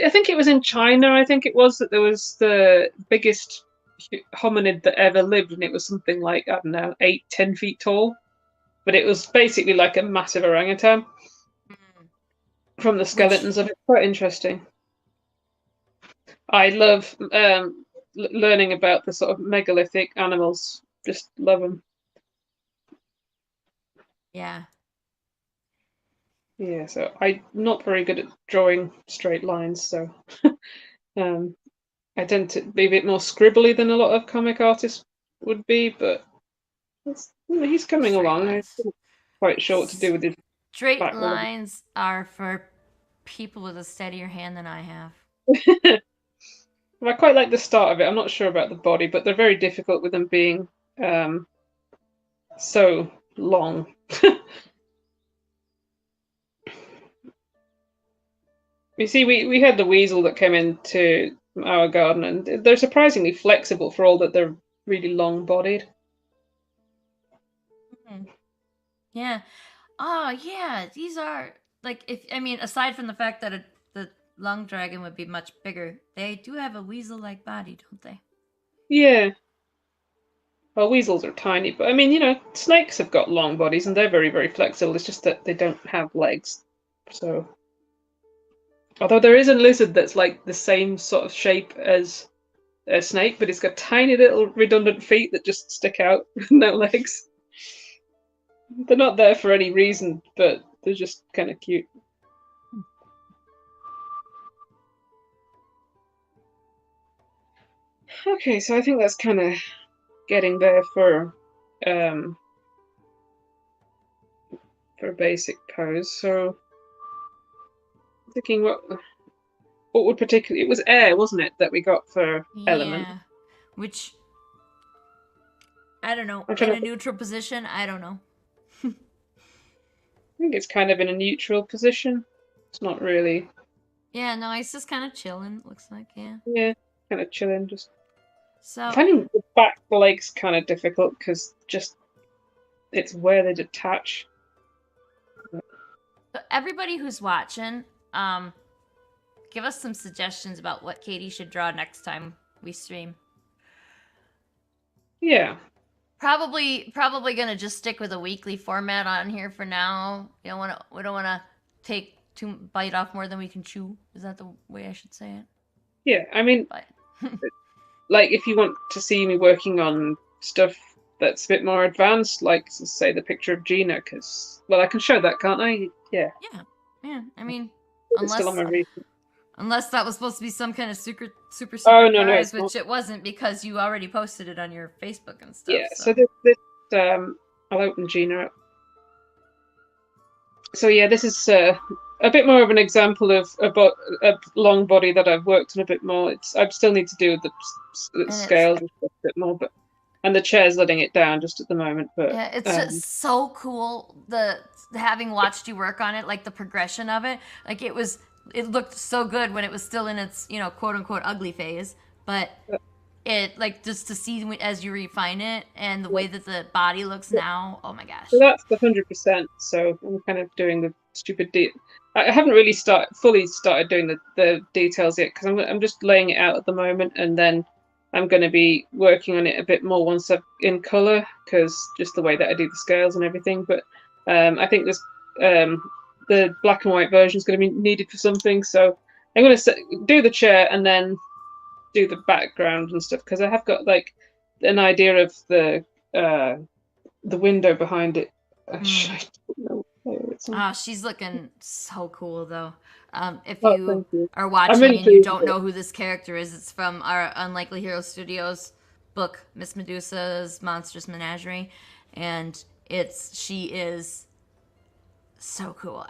Speaker 2: I think it was in China. I think it was that there was the biggest hominid that ever lived, and it was something like I don't know, 8-10 feet tall, but it was basically like a massive orangutan from the
Speaker 1: Which,
Speaker 2: skeletons of it. Quite interesting. I love learning about the sort of megalithic animals. Just love them.
Speaker 1: yeah,
Speaker 2: Yeah, so I'm not very good at drawing straight lines, so um, I tend to be a bit more scribbly than a lot of comic artists would be, but he's coming
Speaker 1: straight
Speaker 2: along. It's
Speaker 1: lines.
Speaker 2: quite short to do with his
Speaker 1: Straight
Speaker 2: back leg.
Speaker 1: lines are for people with a steadier hand than I have.
Speaker 2: I quite like the start of it. I'm not sure about the body, but they're very difficult with them being um, so long. You see, we had the weasel that came into our garden, and they're surprisingly flexible for all that they're really long bodied.
Speaker 1: Yeah. Oh, yeah. These are like if I mean, aside from the fact that the lung dragon would be much bigger, they do have a weasel-like body, don't they?
Speaker 2: Yeah, well, weasels are tiny, but I mean, snakes have got long bodies and they're very, very flexible. It's just that they don't have legs. So, although there is a lizard that's like the same sort of shape as a snake, but it's got tiny little redundant feet that just stick out with no legs. They're not there for any reason, but they're just kind of cute. Okay, so I think that's kind of getting there um for a basic pose. So thinking what would particularly it was air, wasn't it, that we got for element?
Speaker 1: Yeah. Which I don't know.
Speaker 2: I'm
Speaker 1: In
Speaker 2: trying
Speaker 1: a
Speaker 2: to
Speaker 1: neutral position, I don't know.
Speaker 2: I think it's kind of in a neutral position. It's not really
Speaker 1: Yeah, no, he's just kind of chilling, looks like, yeah.
Speaker 2: yeah, kind of chilling. Just I'm
Speaker 1: So,
Speaker 2: finding the back legs kind of difficult because just it's where they detach.
Speaker 1: so everybody who's watching, um, give us some suggestions about what Katie should draw next time we stream.
Speaker 2: Yeah,
Speaker 1: Probably gonna just stick with a weekly format on here for now. We don't wanna take too bite off more than we can chew. Is that the way I should say it?
Speaker 2: yeah. I mean,
Speaker 1: But
Speaker 2: like if you want to see me working on stuff that's a bit more advanced, like say the picture of Gina, because well, I can show that, can't I? Yeah,
Speaker 1: yeah, yeah. I mean,
Speaker 2: it's still on
Speaker 1: unless
Speaker 2: my recent.
Speaker 1: unless that was supposed to be some kind of super
Speaker 2: Oh
Speaker 1: secret
Speaker 2: no, no,
Speaker 1: prize,
Speaker 2: it's not.
Speaker 1: which it wasn't because you already posted it on your Facebook and stuff.
Speaker 2: Yeah, so
Speaker 1: So
Speaker 2: this I'll open Gina up. So yeah, this is a bit more of an example of a long body that I've worked on a bit more. I still need to do the
Speaker 1: and it's
Speaker 2: scales and stuff a bit more, but and the chair's letting it down just at the moment. But
Speaker 1: yeah, it's just so cool the having watched you work on it, like the progression of it. Like it looked so good when it was still in its, quote unquote ugly phase, but it like just to see as you refine it and the way that the body looks now. Oh my gosh.
Speaker 2: so that's the 100%. So I'm kind of doing the stupid I haven't really fully started doing the details yet because I'm just laying it out at the moment, and then I'm going to be working on it a bit more once I'm in color because just the way that I do the scales and everything. But I think this the black and white version is going to be needed for something, so I'm going to do the chair and then do the background and stuff because I have got like an idea of the the window behind it. I
Speaker 1: Mm.
Speaker 2: don't know what player it's on.
Speaker 1: Oh, she's looking so cool though. If
Speaker 2: Oh,
Speaker 1: you
Speaker 2: thank you.
Speaker 1: are
Speaker 2: I'm
Speaker 1: watching
Speaker 2: really
Speaker 1: and you
Speaker 2: pleased with
Speaker 1: don't
Speaker 2: it.
Speaker 1: know who this character is, it's from our Unlikely Hero Studios book, Miss Medusa's Monstrous Menagerie, and she is so cool.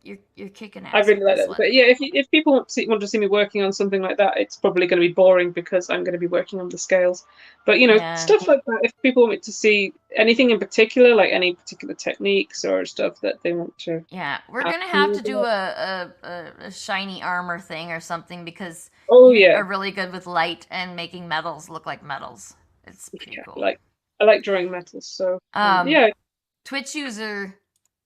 Speaker 1: You're kicking
Speaker 2: I
Speaker 1: ass
Speaker 2: really
Speaker 1: with
Speaker 2: like
Speaker 1: this
Speaker 2: that.
Speaker 1: one.
Speaker 2: But yeah, if people want to see me working on something like that, it's probably going to be boring because I'm going to be working on the scales. But
Speaker 1: Yeah.
Speaker 2: stuff like that. If people want me to see anything in particular, like any particular techniques or stuff that they want to
Speaker 1: Yeah, we're
Speaker 2: ask
Speaker 1: gonna have
Speaker 2: me
Speaker 1: to do
Speaker 2: about.
Speaker 1: a shiny armor thing or something because
Speaker 2: Oh
Speaker 1: you
Speaker 2: yeah,
Speaker 1: are really good with light and making metals look like metals. It's pretty
Speaker 2: yeah.
Speaker 1: cool.
Speaker 2: I like drawing metals, so
Speaker 1: Um,
Speaker 2: yeah.
Speaker 1: Twitch user,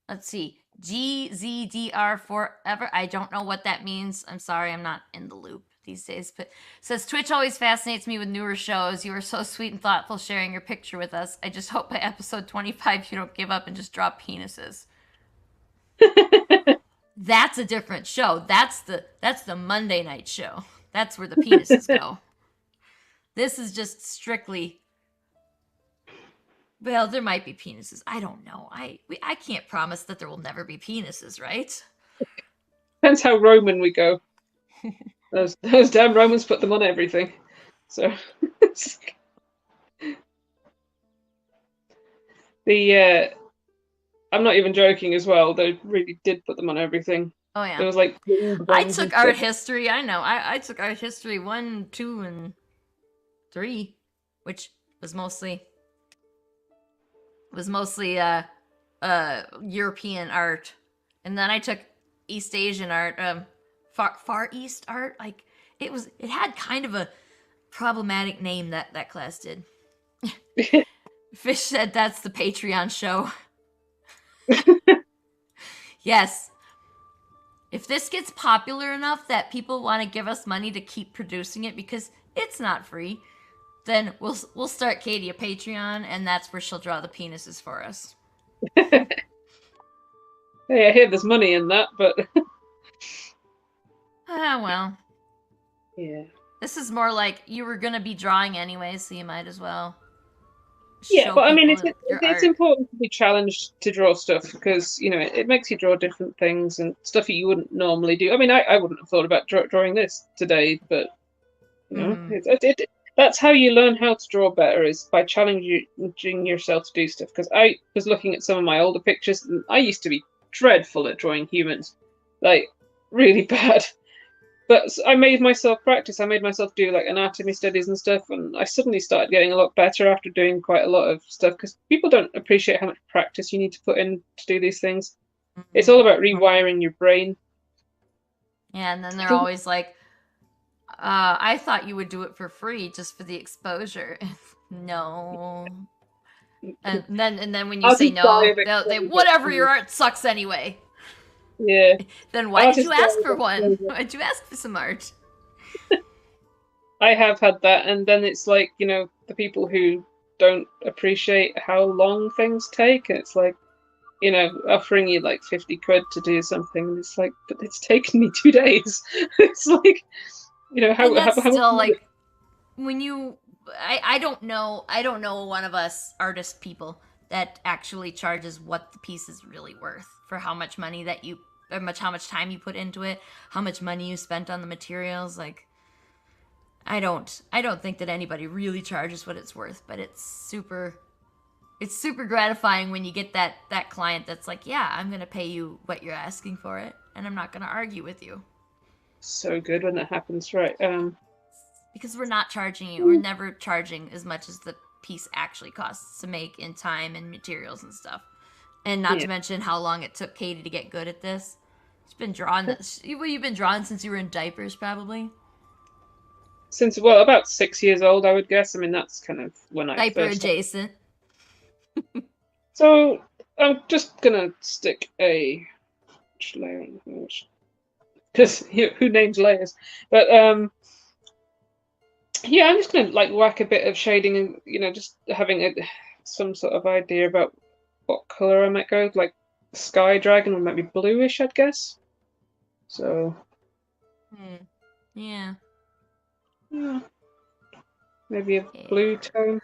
Speaker 1: let's see, GZDR forever. I don't know what that means. I'm sorry, I'm not in the loop these days. But says Twitch always fascinates me with newer shows. You are so sweet and thoughtful sharing your picture with us. I just hope by episode 25 you don't give up and just drop penises. That's a different show. That's the Monday night show. That's where the penises go. This is just strictly, well, there might be penises. I don't know. I can't promise that there will never be penises, right?
Speaker 2: Depends how Roman we go. Those damn Romans put them on everything. So the I'm not even joking as well. They really did put them on everything.
Speaker 1: Oh
Speaker 2: There
Speaker 1: yeah.
Speaker 2: was like winged
Speaker 1: I
Speaker 2: ones and
Speaker 1: took art
Speaker 2: stuff.
Speaker 1: history. I know. I took art history 1, 2, and 3, which was mostly European art, and then I took East Asian art, Far East art. Like it had kind of a problematic name that class did. Fish said that's the Patreon show. Yes. If this gets popular enough that people want to give us money to keep producing it because it's not free, then we'll start Katy a Patreon, and that's where she'll draw the penises for us.
Speaker 2: Hey, I hear there's money in that, but
Speaker 1: Ah, well.
Speaker 2: yeah.
Speaker 1: This is more like you were gonna be drawing anyway, so you might as well
Speaker 2: Yeah,
Speaker 1: show
Speaker 2: but I mean,
Speaker 1: people your
Speaker 2: it's
Speaker 1: art.
Speaker 2: important to be challenged to draw stuff because it makes you draw different things and stuff that you wouldn't normally do. I mean, I wouldn't have thought about drawing this today, but
Speaker 1: Mm-hmm.
Speaker 2: that's how you learn how to draw better is by challenging yourself to do stuff. Because I was looking at some of my older pictures, and I used to be dreadful at drawing humans, like really bad. But I made myself practice. I made myself do like anatomy studies and stuff, and I suddenly started getting a lot better after doing quite a lot of stuff. Because people don't appreciate how much practice you need to put in to do these things. It's
Speaker 1: Mm-hmm.
Speaker 2: all about rewiring your brain.
Speaker 1: Yeah, and then
Speaker 2: I
Speaker 1: they're
Speaker 2: think
Speaker 1: always like, I thought you would do it for free just for the exposure. No. And then when you say
Speaker 2: artists die
Speaker 1: no,
Speaker 2: of
Speaker 1: they
Speaker 2: exposure.
Speaker 1: whatever, your art sucks anyway.
Speaker 2: Yeah,
Speaker 1: Then why did you
Speaker 2: artists die
Speaker 1: ask for
Speaker 2: of
Speaker 1: one?
Speaker 2: exposure.
Speaker 1: Why'd you ask for some art?
Speaker 2: I have had that, and then it's like the people who don't appreciate how long things take, and it's like offering you like 50 quid to do something, and it's like, but it's taken me 2 days. It's like
Speaker 1: And
Speaker 2: how
Speaker 1: that's
Speaker 2: much
Speaker 1: still
Speaker 2: money.
Speaker 1: like when you I don't know one of us artist people that actually charges what the piece is really worth for how much money that you or how much time you put into it, how much money you spent on the materials. Like I don't think that anybody really charges what it's worth, but it's super gratifying when you get that client that's like, yeah, I'm gonna pay you what you're asking for it, and I'm not gonna argue with you
Speaker 2: So good when that happens, right?
Speaker 1: because we're not charging you. We're never charging as much as the piece actually costs to make in time and materials and stuff. And not
Speaker 2: Yeah.
Speaker 1: to mention how long it took Katy to get good at this. She's been drawing this. Well, you've been drawing since you were in diapers, probably.
Speaker 2: Since, well, about 6 years old, I would guess. I mean, that's kind of when I
Speaker 1: Diaper
Speaker 2: first started.
Speaker 1: adjacent.
Speaker 2: So I'm just gonna stick a layer on the because who names layers? But yeah, I'm just gonna like whack a bit of shading and just having some sort of idea about what color I might go. Like sky dragon might be bluish, I'd guess. So
Speaker 1: Hmm. Yeah.
Speaker 2: yeah, maybe a
Speaker 1: Yeah.
Speaker 2: blue tone.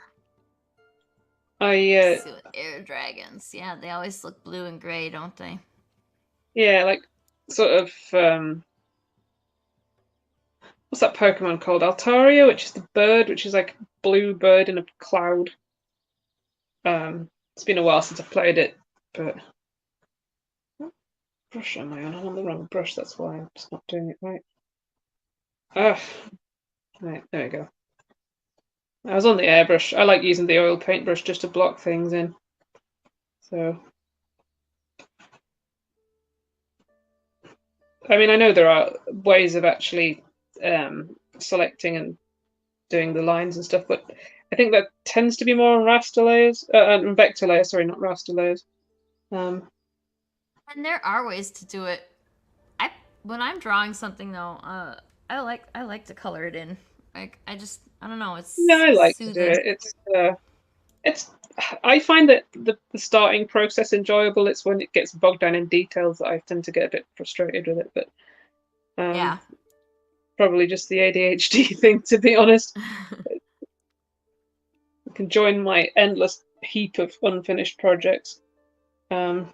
Speaker 2: I
Speaker 1: See what air dragons. Yeah, they always look blue and gray, don't they?
Speaker 2: yeah, like sort of what's that Pokemon called? Altaria, which is the bird, which is like a blue bird in a cloud. It's been a while since I've played it, but what brush am I on? I'm on the wrong brush, that's why I'm just not doing it right. Ah, right, there we go. I was on the airbrush. I like using the oil paintbrush just to block things in. So, I mean, I know there are ways of actually selecting and doing the lines and stuff, but I think that tends to be more on raster layers, and vector layers. Sorry, not raster layers. Um,
Speaker 1: And there are ways to do it. I when I'm drawing something though, I like to color it in. Like I don't know,
Speaker 2: yeah,
Speaker 1: it's
Speaker 2: I like to do
Speaker 1: soothing.
Speaker 2: it. It's. I find that the starting process enjoyable. It's when it gets bogged down in details that I tend to get a bit frustrated with it. But
Speaker 1: Yeah.
Speaker 2: probably just the ADHD thing, to be honest. I can join my endless heap of unfinished projects. Um,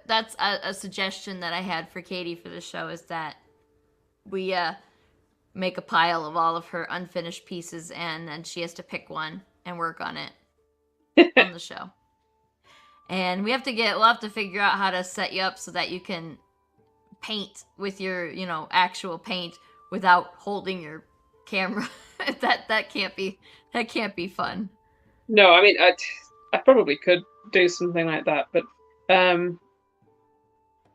Speaker 1: That's a suggestion that I had for Katie for the show is that we make a pile of all of her unfinished pieces and then she has to pick one and work on it on the show. And we'll have to figure out how to set you up so that you can paint with your, actual paint without holding your camera. That can't be fun.
Speaker 2: no, I mean, I probably could do something like that, but um,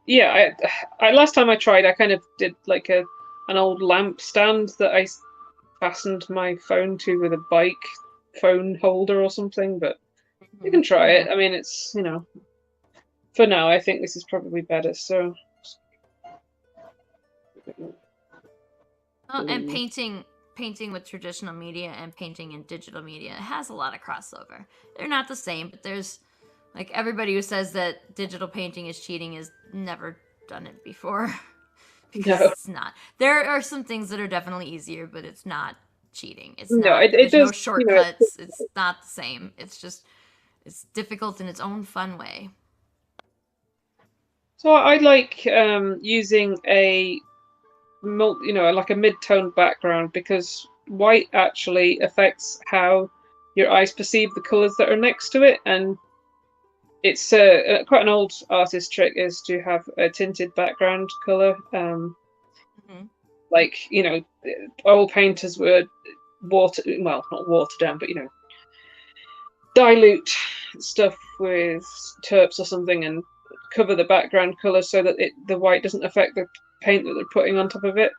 Speaker 2: yeah, I last time I tried, I kind of did like an old lamp stand that I fastened my phone to with a bike phone holder or something, but you
Speaker 1: Mm-hmm.
Speaker 2: can try it. I mean, it's, for now, I think this is probably better. So,
Speaker 1: Oh, and painting with traditional media and painting in digital media has a lot of crossover. They're not the same, but there's like everybody who says that digital painting is cheating has never done it before because
Speaker 2: no,
Speaker 1: it's not. There are some things that are definitely easier, but it's not cheating. It's
Speaker 2: no,
Speaker 1: not.
Speaker 2: it
Speaker 1: There's no
Speaker 2: does,
Speaker 1: shortcuts. It's not the same. It's just it's difficult in its own fun way.
Speaker 2: so I like using like a mid-tone background because white actually affects how your eyes perceive the colors that are next to it, and it's quite an old artist trick is to have a tinted background color.
Speaker 1: Mm-hmm.
Speaker 2: Like old painters would well, not water down, but dilute stuff with terps or something and cover the background color so that the white doesn't affect the paint that they're putting on top of it.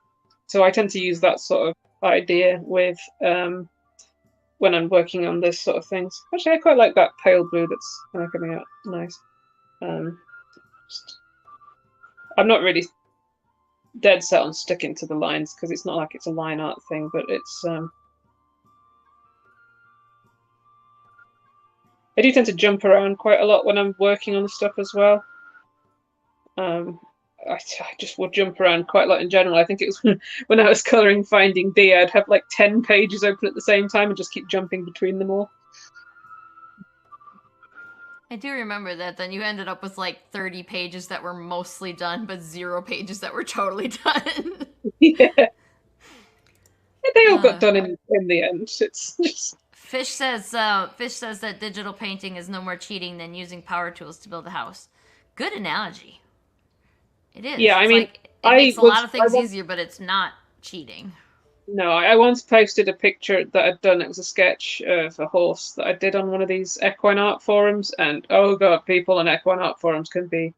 Speaker 2: So I tend to use that sort of idea with when I'm working on this sort of things. Actually, I quite like that pale blue that's kind of coming out nice. Um, I'm not really dead set on sticking to the lines because it's not like it's a line art thing, but it's I do tend to jump around quite a lot when I'm working on the stuff as well. Um, I just would jump around quite a lot in general. I think it was when I was colouring Finding D, I'd have like 10 pages open at the same time and just keep jumping between them all.
Speaker 1: I do remember that. Then you ended up with like 30 pages that were mostly done, but 0 pages that were totally done.
Speaker 2: Yeah, they all got
Speaker 1: uh,
Speaker 2: done in the end. It's just
Speaker 1: Fish says that digital painting is no more cheating than using power tools to build a house. Good analogy. It is.
Speaker 2: yeah. I
Speaker 1: It's
Speaker 2: mean,
Speaker 1: like it makes a lot of things easier, but it's not cheating.
Speaker 2: no, I once posted a picture that I'd done. It was a sketch of a horse that I did on one of these equine art forums, and oh god, people on equine art forums can be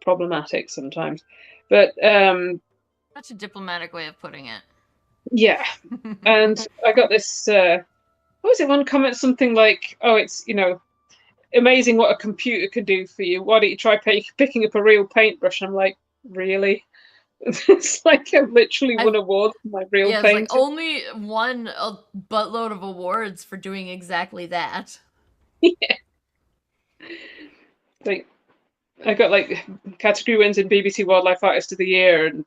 Speaker 2: problematic sometimes. But
Speaker 1: Such a diplomatic way of putting it.
Speaker 2: yeah, and I got this. What was it? One comment, something like, "Oh, it's amazing what a computer can do for you. Why don't you try picking up a real paintbrush?" And I'm like, really? It's like I've literally won
Speaker 1: I
Speaker 2: awards for my real
Speaker 1: Yeah, it's like
Speaker 2: painting.
Speaker 1: only won a buttload of awards for doing exactly that.
Speaker 2: Like I got like category wins in BBC Wildlife Artist of the Year, and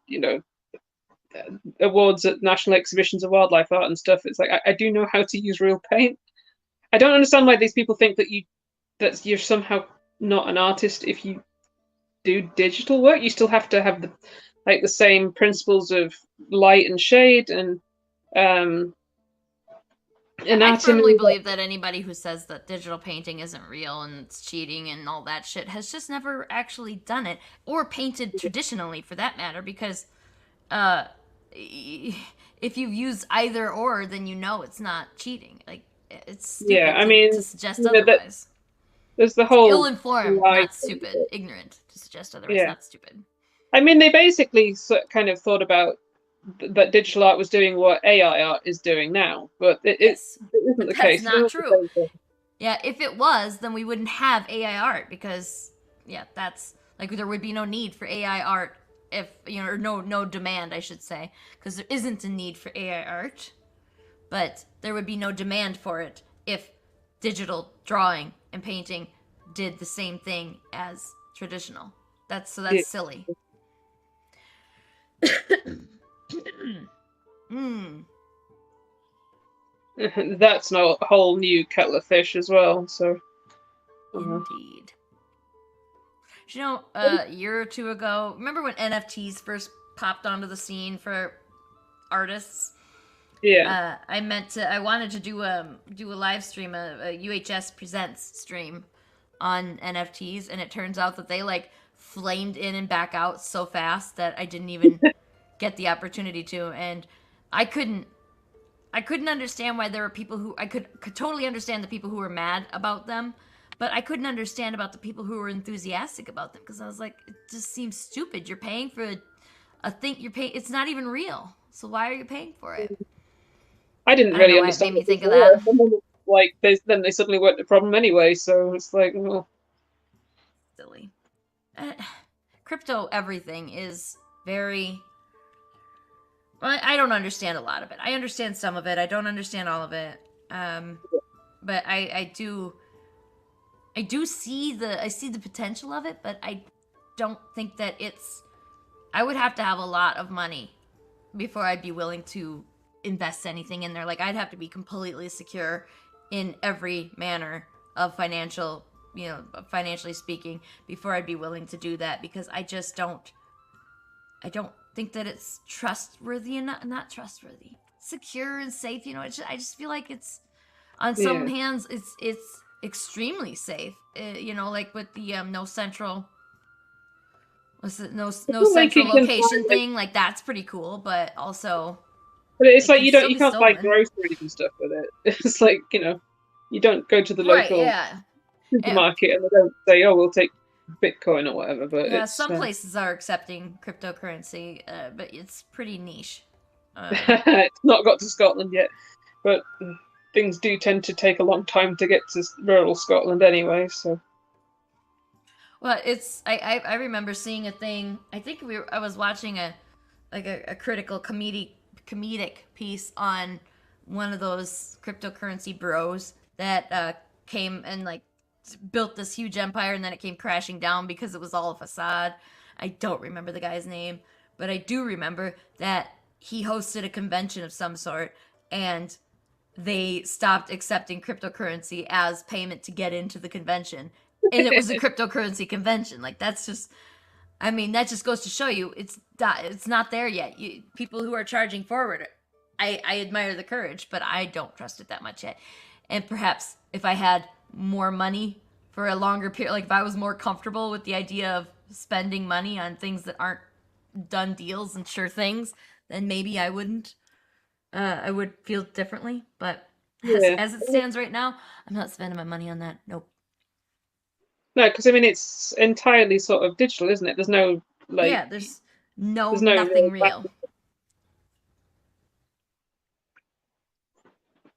Speaker 2: awards at national exhibitions of wildlife art and stuff. It's like I do know how to use real paint. I don't understand why these people think that you're somehow not an artist if you do digital work. You still have to have the same principles of light and shade and um,
Speaker 1: I
Speaker 2: anatomy.
Speaker 1: firmly believe that anybody who says that digital painting isn't real and it's cheating and all that shit has just never actually done it or painted traditionally for that matter because uh if you use either or then you know it's not cheating. Like it's
Speaker 2: Yeah,
Speaker 1: stupid
Speaker 2: I
Speaker 1: to
Speaker 2: mean,
Speaker 1: suggest
Speaker 2: that
Speaker 1: otherwise.
Speaker 2: there's the
Speaker 1: It's
Speaker 2: whole
Speaker 1: ill-informed,
Speaker 2: like
Speaker 1: not stupid, ignorant to suggest otherwise,
Speaker 2: yeah.
Speaker 1: not stupid.
Speaker 2: I mean, they basically kind of thought about that digital art was doing what AI art is doing now, but
Speaker 1: Yes.
Speaker 2: it isn't
Speaker 1: But
Speaker 2: the
Speaker 1: that's
Speaker 2: case. It
Speaker 1: not
Speaker 2: isn't the
Speaker 1: true.
Speaker 2: same thing.
Speaker 1: Yeah, if it was, then we wouldn't have AI art because yeah, that's like there would be no need for AI art if you know or no demand, I should say, because there isn't a need for AI art, but there would be no demand for it if digital drawing and painting did the same thing as traditional.
Speaker 2: Yeah.
Speaker 1: That's silly. Hmm.
Speaker 2: That's not a whole new kettle of fish as well. So, uh,
Speaker 1: Indeed. You know, a year or two ago, remember when NFTs first popped onto the scene for artists?
Speaker 2: yeah,
Speaker 1: I wanted to do a live stream, a UHS presents stream on NFTs, and it turns out that they like flamed in and back out so fast that I didn't even get the opportunity to, and I couldn't I couldn't understand why there were people who could totally understand the people who were mad about them, but I couldn't understand about the people who were enthusiastic about them because I was like, it just seems stupid. You're paying for a thing you're paying. It's not even real. So why are you paying for it?
Speaker 2: I didn't
Speaker 1: I don't
Speaker 2: really
Speaker 1: know why it
Speaker 2: understand
Speaker 1: made me
Speaker 2: what they
Speaker 1: think of that.
Speaker 2: were. And then, like then they suddenly weren't a problem anyway. So it's like, well,
Speaker 1: Silly. Uh, Crypto everything is very. I don't understand a lot of it. I understand some of it. I don't understand all of it. Um, but I do see the potential of it, but I don't think that it's. I would have to have a lot of money before I'd be willing to invest anything in there. Like I'd have to be completely secure in every manner of financial, financially speaking, before I'd be willing to do that because I just don't. I don't think that it's trustworthy and not trustworthy, secure and safe. I just feel like it's on some
Speaker 2: yeah.
Speaker 1: hands it's extremely safe. Like with the no central what's it no
Speaker 2: Like
Speaker 1: central
Speaker 2: you can
Speaker 1: location
Speaker 2: find, like,
Speaker 1: thing. Like that's pretty cool, but also
Speaker 2: but it's
Speaker 1: it
Speaker 2: like
Speaker 1: can still
Speaker 2: you
Speaker 1: be
Speaker 2: can't buy
Speaker 1: stolen.
Speaker 2: groceries and stuff with it. It's like you don't go to the
Speaker 1: Right?
Speaker 2: local
Speaker 1: Yeah. Yeah.
Speaker 2: supermarket and they don't say, oh, we'll take Bitcoin or whatever. But
Speaker 1: Yeah.
Speaker 2: it's
Speaker 1: Some places are accepting cryptocurrency, but it's pretty niche.
Speaker 2: it's not got to Scotland yet, but things do tend to take a long time to get to rural Scotland anyway. So
Speaker 1: Well, I remember seeing a thing. I was watching a critical comedic piece on one of those cryptocurrency bros that came and like built this huge empire and then it came crashing down because it was all a facade. I don't remember the guy's name, but I do remember that he hosted a convention of some sort and they stopped accepting cryptocurrency as payment to get into the convention. And it was a cryptocurrency convention. Like that's just I mean, that just goes to show you it's not there yet. People who are charging forward, I admire the courage, but I don't trust it that much yet. And perhaps if I had more money for a longer period, like if I was more comfortable with the idea of spending money on things that aren't done deals and sure things, then maybe I wouldn't. I would feel differently. But
Speaker 2: yeah,
Speaker 1: as it stands right now, I'm not spending my money on that. Nope.
Speaker 2: no, because I mean it's entirely sort of digital, isn't it? Like
Speaker 1: Yeah, there's
Speaker 2: there's no
Speaker 1: nothing
Speaker 2: real
Speaker 1: real.
Speaker 2: value.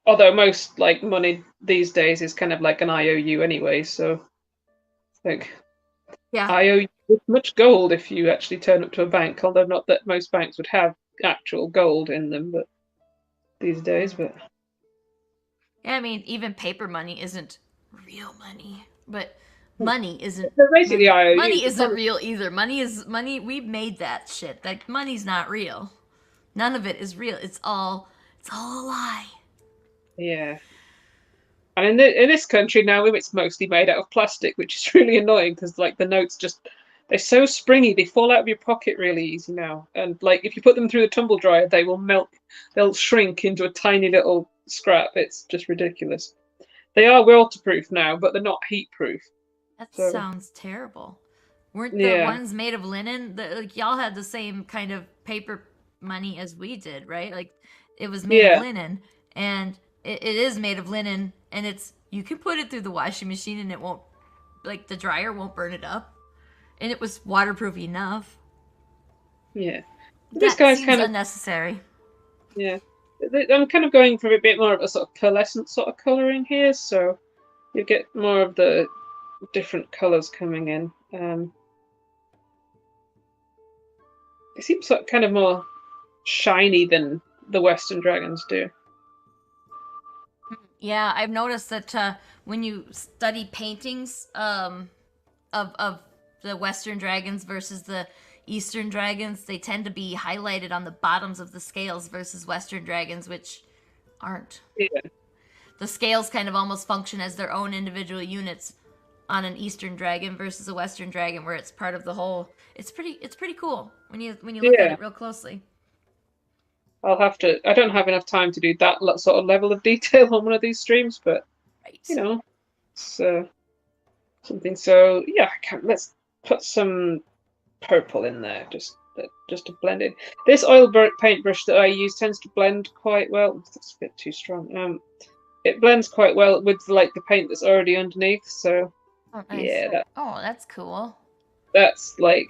Speaker 2: Although most like money these days is kind of like an IOU anyway, so like
Speaker 1: Yeah.
Speaker 2: I owe you this much gold if you actually turn up to a bank, although not that most banks would have actual gold in them, but these days, but
Speaker 1: Yeah, I mean, even paper money isn't real money, but money isn't
Speaker 2: they're basically
Speaker 1: money.
Speaker 2: IOUs.
Speaker 1: Money isn't real either. Money is money. We've made that shit. Like money's not real. None of it is real. It's all a lie.
Speaker 2: Yeah. And in this country now, it's mostly made out of plastic, which is really annoying because like the notes just they're so springy, they fall out of your pocket really easy now. And like if you put them through the tumble dryer, they will melt, they'll shrink into a tiny little scrap. It's just ridiculous. They are waterproof now, but they're not heat proof.
Speaker 1: That
Speaker 2: So
Speaker 1: sounds terrible. Weren't the
Speaker 2: yeah,
Speaker 1: ones made of linen? Like y'all had the same kind of paper money as we did, right? Like it was made of
Speaker 2: yeah,
Speaker 1: linen, and it is made of linen, and it's you can put it through the washing machine, and it won't like the dryer won't burn it up, and it was waterproof enough.
Speaker 2: yeah. This
Speaker 1: That
Speaker 2: guy's
Speaker 1: seems
Speaker 2: kind of
Speaker 1: unnecessary.
Speaker 2: yeah. I'm kind of going for a bit more of a sort of pearlescent sort of colouring here, so you get more of the different colours coming in. It seems sort of kind of more shiny than the Western dragons do.
Speaker 1: Yeah, I've noticed that when you study paintings of the Western dragons versus the Eastern dragons, they tend to be highlighted on the bottoms of the scales versus Western dragons, which aren't.
Speaker 2: Yeah,
Speaker 1: The scales kind of almost function as their own individual units on an Eastern dragon versus a Western dragon, where it's part of the whole. It's pretty cool when you look at
Speaker 2: yeah.
Speaker 1: it real closely.
Speaker 2: I'll have to. I don't have enough time to do that sort of level of detail on one of these streams, but you
Speaker 1: Right.
Speaker 2: know, it's something. So yeah, let's put some purple in there, just to blend it. This oil paintbrush that I use tends to blend quite well. That's a bit too strong. It blends quite well with like the paint that's already underneath. So
Speaker 1: Oh, nice.
Speaker 2: yeah,
Speaker 1: Oh, that's cool.
Speaker 2: that's like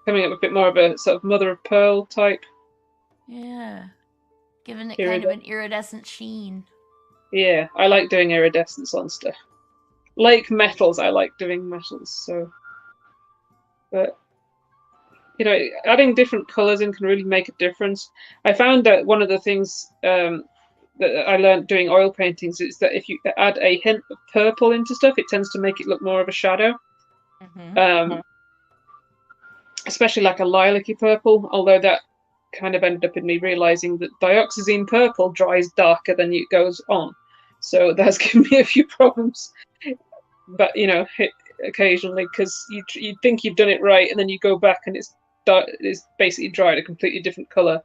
Speaker 2: coming up a bit more of a sort of mother of pearl type
Speaker 1: Yeah. Giving it kind of
Speaker 2: iridescent.
Speaker 1: an iridescent sheen.
Speaker 2: Yeah, I like doing iridescence on stuff. Like metals, I like doing metals. So, but adding different colors in can really make a difference. I found that one of the things that I learned doing oil paintings is that if you add a hint of purple into stuff, it tends to make it look more of a shadow.
Speaker 1: Mm-hmm.
Speaker 2: Um, especially like a lilac-y purple, although that kind of ended up in me realizing that dioxazine purple dries darker than it goes on. So that's given me a few problems. But occasionally, because you think you've done it right, and then you go back and it's basically dried a completely different color.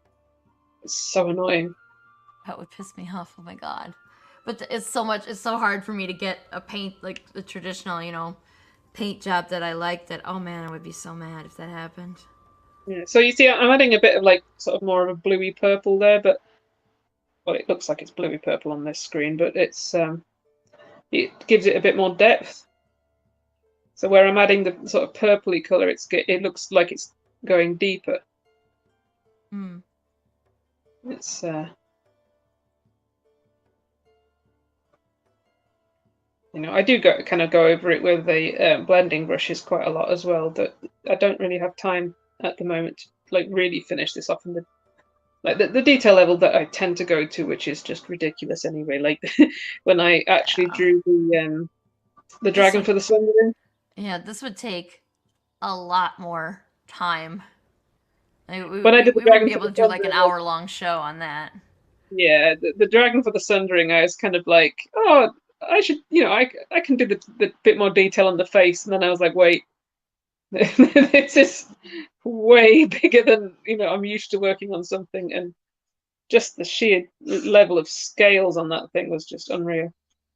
Speaker 2: It's so annoying.
Speaker 1: That would piss me off. Oh my god. But it's so hard for me to get a paint, like the traditional, paint job that I like that, oh man, I would be so mad if that happened.
Speaker 2: Yeah. So you see, I'm adding a bit of like sort of more of a bluey purple there, but well, it looks like it's bluey purple on this screen, but it gives it a bit more depth. So where I'm adding the sort of purpley color, it looks like it's going deeper.
Speaker 1: Hmm.
Speaker 2: It's I do go over it with the blending brushes quite a lot as well. But I don't really have time at the moment to like really finish this off in the detail level that I tend to go to, which is just ridiculous anyway. Like when I actually
Speaker 1: Yeah.
Speaker 2: drew the
Speaker 1: This
Speaker 2: dragon
Speaker 1: would
Speaker 2: for the Slytherin.
Speaker 1: yeah, this would take a lot more time. Like,
Speaker 2: When I did the
Speaker 1: we wouldn't
Speaker 2: dragon
Speaker 1: be
Speaker 2: for
Speaker 1: able
Speaker 2: the
Speaker 1: to do like an
Speaker 2: Sundering,
Speaker 1: hour long show on that.
Speaker 2: yeah, the dragon for the Sundering, I was kind of like, oh, I should, I can do the bit more detail on the face, and then I was like, wait, this is way bigger than I'm used to working on something, and just the sheer level of scales on that thing was just unreal.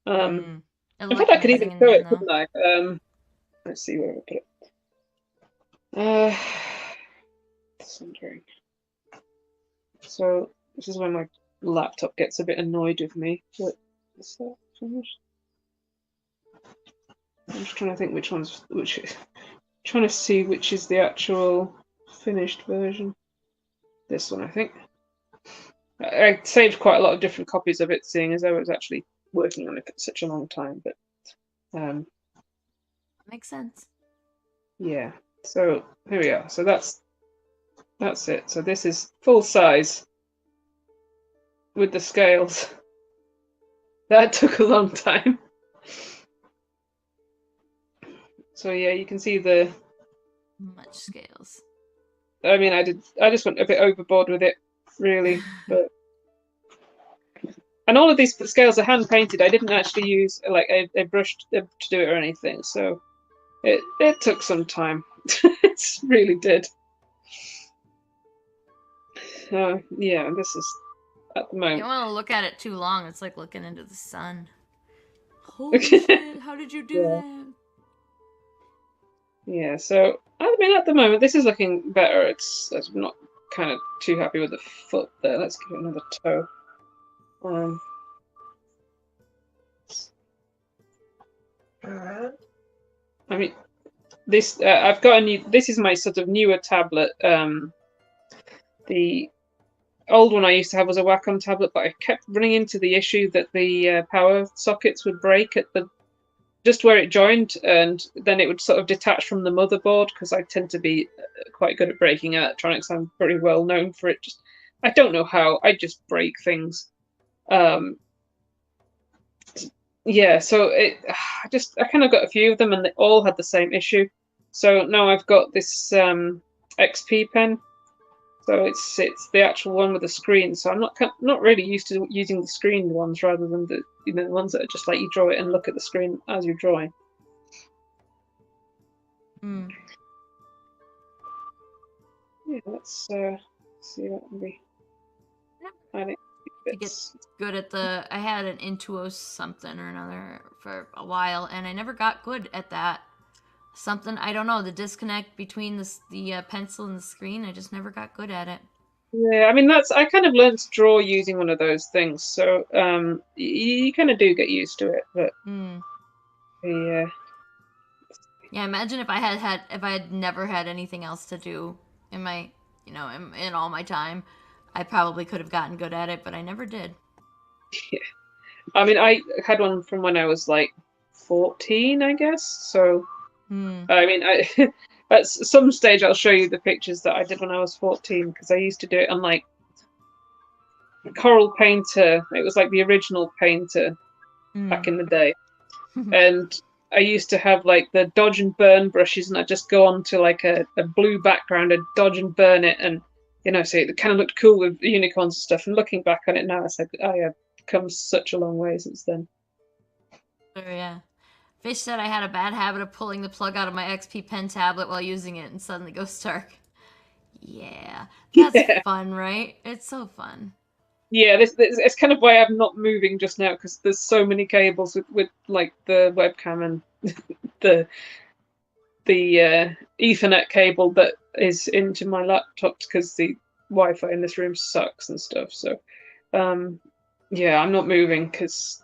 Speaker 2: Um,
Speaker 1: Mm. It'll
Speaker 2: in fact,
Speaker 1: look
Speaker 2: I could even
Speaker 1: amazing in the
Speaker 2: show
Speaker 1: end
Speaker 2: it,
Speaker 1: though.
Speaker 2: couldn't I? Let's see where I put it. Uh, Sundering. So this is when my laptop gets a bit annoyed with me. But is that finished? I'm just trying to think which. Trying to see which is the actual finished version. This one, I think. I saved quite a lot of different copies of it, seeing as I was actually working on it for such a long time. But
Speaker 1: Makes sense.
Speaker 2: yeah. So here we are. So that's it. So this is full size with the scales. That took a long time. So yeah, you can see
Speaker 1: Much scales.
Speaker 2: I mean, I just went a bit overboard with it really. But and all of these scales are hand painted. I didn't actually use like a brush to do it or anything, so it took some time. It really did. So yeah, this is at the
Speaker 1: You
Speaker 2: moment.
Speaker 1: don't want to look at it too long. It's like looking into the sun. Holy shit! How did you do
Speaker 2: Yeah.
Speaker 1: that?
Speaker 2: Yeah, so I mean, at the moment, this is looking better. I'm not kind of too happy with the foot there. Let's give it another toe. Um, I mean, this I've got a new. This is my sort of newer tablet. The old one I used to have was a Wacom tablet, but I kept running into the issue that the power sockets would break at the just where it joined, and then it would sort of detach from the motherboard because I tend to be quite good at breaking electronics. I'm pretty well known for it. Just I don't know how. I just break things. Um, yeah, so I kind of got a few of them, and they all had the same issue. So now I've got this XP pen. So it's the actual one with the screen. So I'm not really used to using the screened ones rather than the ones that are just like you draw it and look at the screen as you're drawing.
Speaker 1: Hmm.
Speaker 2: Yeah, let's see what we adding
Speaker 1: To get
Speaker 2: bits.
Speaker 1: good at the, I had an Intuos something or another for a while, and I never got good at that. Something, I don't know, the disconnect between the pencil and the screen. I just never got good at it.
Speaker 2: Yeah, I mean I kind of learned to draw using one of those things. So you kind of do get used to it, but
Speaker 1: Hmm.
Speaker 2: yeah.
Speaker 1: Yeah, imagine if I had never had anything else to do in my, in all my time, I probably could have gotten good at it, but I never did.
Speaker 2: Yeah. I mean, I had one from when I was like 14, I guess. So
Speaker 1: Hmm.
Speaker 2: I mean, at some stage I'll show you the pictures that I did when I was 14 because I used to do it on like Coral Painter. It was like the original Painter
Speaker 1: Hmm.
Speaker 2: back in the day, and I used to have like the dodge and burn brushes, and I'd just go on to like a blue background and dodge and burn it, and so it kind of looked cool with unicorns and stuff. And looking back on it now, it's like, oh yeah, come such a long way since then.
Speaker 1: Oh, yeah. Fish said I had a bad habit of pulling the plug out of my XP Pen tablet while using it and suddenly goes dark. Yeah, that's
Speaker 2: Yeah,
Speaker 1: fun, right? It's so fun.
Speaker 2: yeah. This it's kind of why I'm not moving just now because there's so many cables with like the webcam and the the Ethernet cable that is into my laptops because the Wi-Fi in this room sucks and stuff. So, um, yeah, I'm not moving because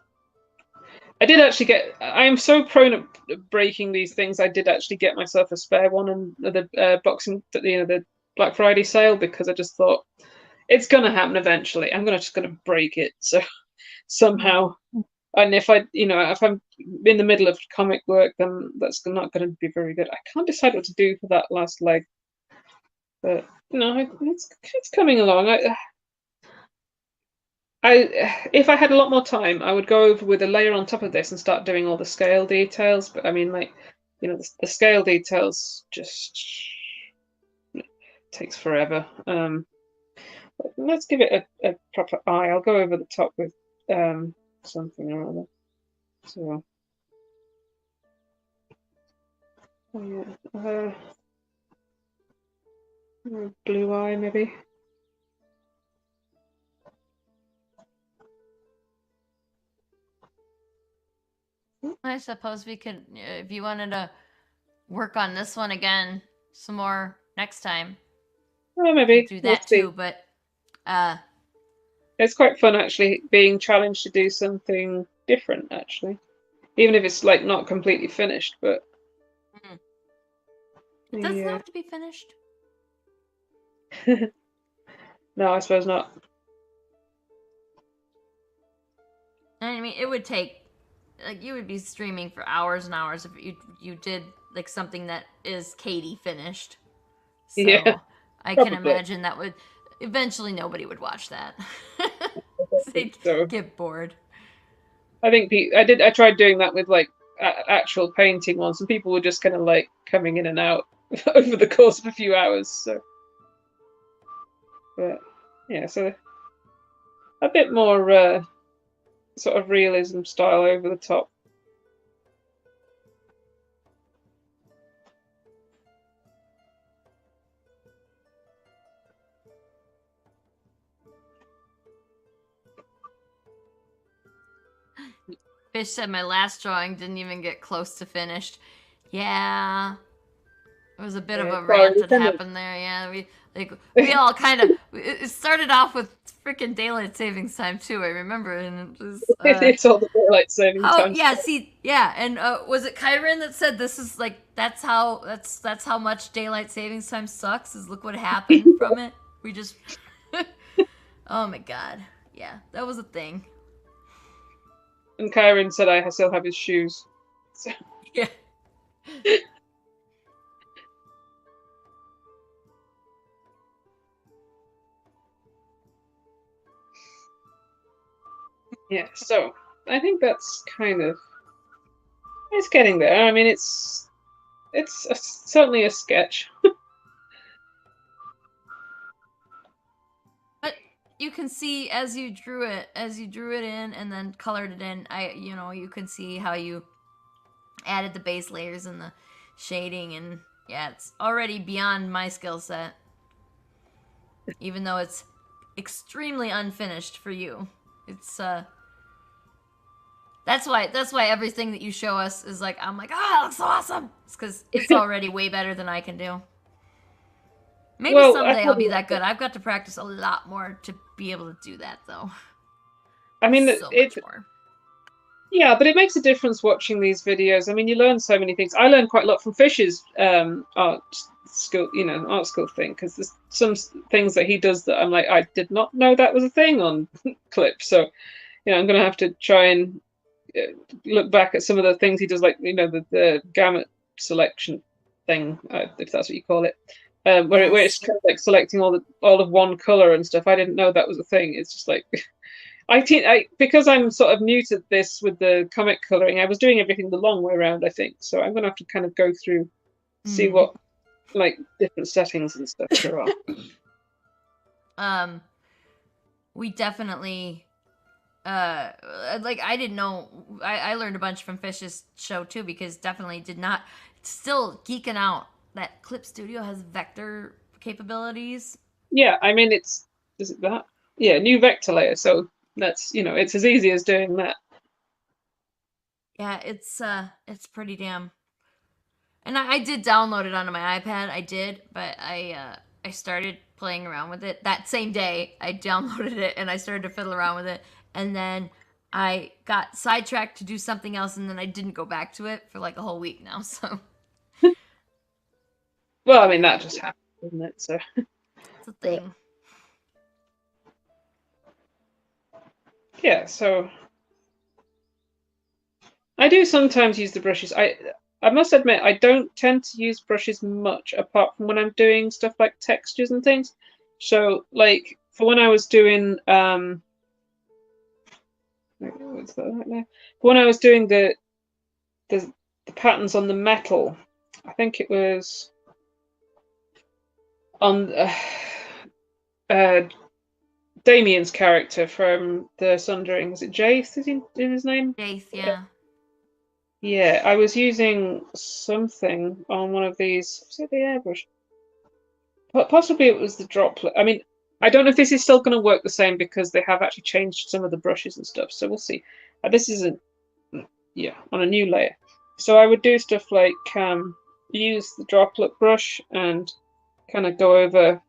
Speaker 2: I did actually get. I am so prone at breaking these things. I did actually get myself a spare one in the boxing, the Black Friday sale because I just thought it's gonna happen eventually. I'm gonna break it. So
Speaker 1: Mm.
Speaker 2: somehow, and if I'm in the middle of comic work, then that's not going to be very good. I can't decide what to do for that last leg, but it's coming along. If I had a lot more time, I would go over with a layer on top of this and start doing all the scale details. But I mean, like, the scale details just takes forever. Let's give it a proper eye. I'll go over the top with something or other. So, oh yeah, blue eye maybe.
Speaker 1: I suppose we could, if you wanted to work on this one again some more next time,
Speaker 2: Oh,
Speaker 1: could
Speaker 2: maybe
Speaker 1: do
Speaker 2: we'll
Speaker 1: that
Speaker 2: see.
Speaker 1: too. But uh,
Speaker 2: It's quite fun actually being challenged to do something different actually, even if it's like not completely finished. But
Speaker 1: mm, it doesn't
Speaker 2: yeah,
Speaker 1: have to be finished.
Speaker 2: no, I suppose not.
Speaker 1: I mean, it would take, like, you would be streaming for hours and hours if you did like something that is Katy finished.
Speaker 2: Yeah,
Speaker 1: So I can
Speaker 2: probably.
Speaker 1: imagine that would eventually nobody would watch that.
Speaker 2: I don't think
Speaker 1: They'd
Speaker 2: so.
Speaker 1: get bored.
Speaker 2: I think I did. I tried doing that with like actual painting ones, and people were just kind of like coming in and out over the course of a few hours. So, but yeah, so a bit more sort of realism style over the top.
Speaker 1: Fish said my last drawing didn't even get close to finished. Yeah, it was a bit of
Speaker 2: Yeah,
Speaker 1: a
Speaker 2: sorry,
Speaker 1: rant that happened there. Yeah, we all kind of it started off with freaking daylight savings time too. I remember, and it was
Speaker 2: it's all the daylight saving
Speaker 1: how
Speaker 2: time
Speaker 1: yeah.
Speaker 2: stuff.
Speaker 1: See, yeah, and was it Kyron that said this is like that's how much daylight savings time sucks? Is look what happened from it. We just oh my god, yeah, that was a thing.
Speaker 2: And Kyron said I still have his shoes. So,
Speaker 1: Yeah.
Speaker 2: yeah, so I think that's kind of it's getting there. I mean, certainly a sketch.
Speaker 1: But you can see as you drew it in and then colored it in, you can see how you added the base layers and the shading, and yeah, it's already beyond my skill set. Even though it's extremely unfinished for you. It's that's why everything that you show us is like I'm like, oh, that looks so awesome. It's because it's already way better than I can do. Maybe
Speaker 2: Well, I
Speaker 1: someday I'll be
Speaker 2: probably,
Speaker 1: that good. I've got to practice a lot more to be able to do that, though.
Speaker 2: I mean,
Speaker 1: So much more.
Speaker 2: yeah, but it makes a difference watching these videos. I mean, you learn so many things. I learned quite a lot from Fish's art school, art school thing, because there's some things that he does that I'm like, I did not know that was a thing on clip. So, I'm going to have to try and look back at some of the things he does, like, the gamut selection thing, if that's what you call it. Where it's
Speaker 1: Yes.
Speaker 2: kind of like selecting all of one color and stuff. I didn't know that was a thing. It's just like I think because I'm sort of new to this with the comic coloring, I was doing everything the long way around, I think. So I'm gonna have to kind of go through, see
Speaker 1: Mm.
Speaker 2: what like different settings and stuff there are.
Speaker 1: We definitely like I didn't know I learned a bunch from Fish's show too, because definitely did not still geeking out that Clip Studio has vector capabilities.
Speaker 2: Yeah, I mean is it that? Yeah, new vector layer. So that's it's as easy as doing that.
Speaker 1: Yeah, it's pretty damn. And I did download it onto my iPad. I did, but I started playing around with it that same day. I downloaded it and I started to fiddle around with it, and then I got sidetracked to do something else, and then I didn't go back to it for like a whole week now. So
Speaker 2: Well, I mean that just happened, doesn't it? So
Speaker 1: it's a
Speaker 2: but,
Speaker 1: thing.
Speaker 2: yeah, so I do sometimes use the brushes. I must admit I don't tend to use brushes much apart from when I'm doing stuff like textures and things. So like for when I was doing what's that right now? When I was doing the the patterns on the metal, I think it was on uh Damien's character from the Sundering. Was it Jace? Is his name?
Speaker 1: Faith, yeah.
Speaker 2: Yeah, I was using something on one of these. Was it the airbrush? But possibly it was the droplet. I mean, I don't know if this is still going to work the same because they have actually changed some of the brushes and stuff. So we'll see. This isn't, yeah, on a new layer. So I would do stuff like use the droplet brush and kind of go over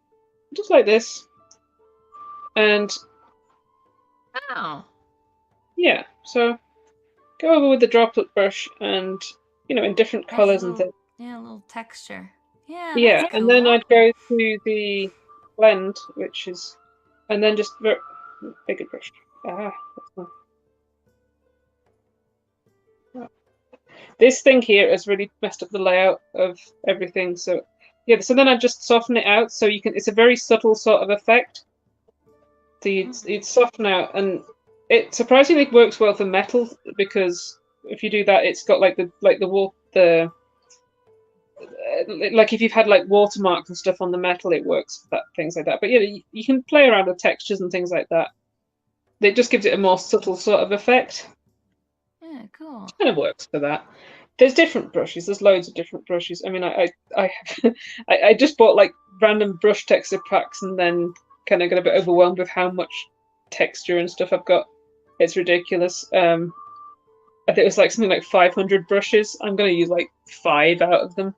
Speaker 2: just like this. And
Speaker 1: Oh,
Speaker 2: yeah, so go over with the droplet brush and, in different
Speaker 1: adds a
Speaker 2: colors and
Speaker 1: little
Speaker 2: things.
Speaker 1: yeah, a little texture. Yeah, that's
Speaker 2: Yeah, and then
Speaker 1: cool.
Speaker 2: I'd go to the blend, which is, and then just bigger brush. That's not, this thing here has really messed up the layout of everything. So yeah, so then I just soften it out so you can. It's a very subtle sort of effect. So you'd soften out, and it surprisingly works well for metal because if you do that, it's got like the wall like if you've had like watermarks and stuff on the metal, it works for that, things like that. But yeah, you can play around with textures and things like that. It just gives it a more subtle sort of effect.
Speaker 1: Yeah, cool.
Speaker 2: Kind of works for that. There's different brushes. There's loads of different brushes. I mean, I, I just bought like random brush texture packs and then kind of got a bit overwhelmed with how much texture and stuff I've got. It's ridiculous. I think it was like something like 500 brushes. I'm going to use like 5 out of them.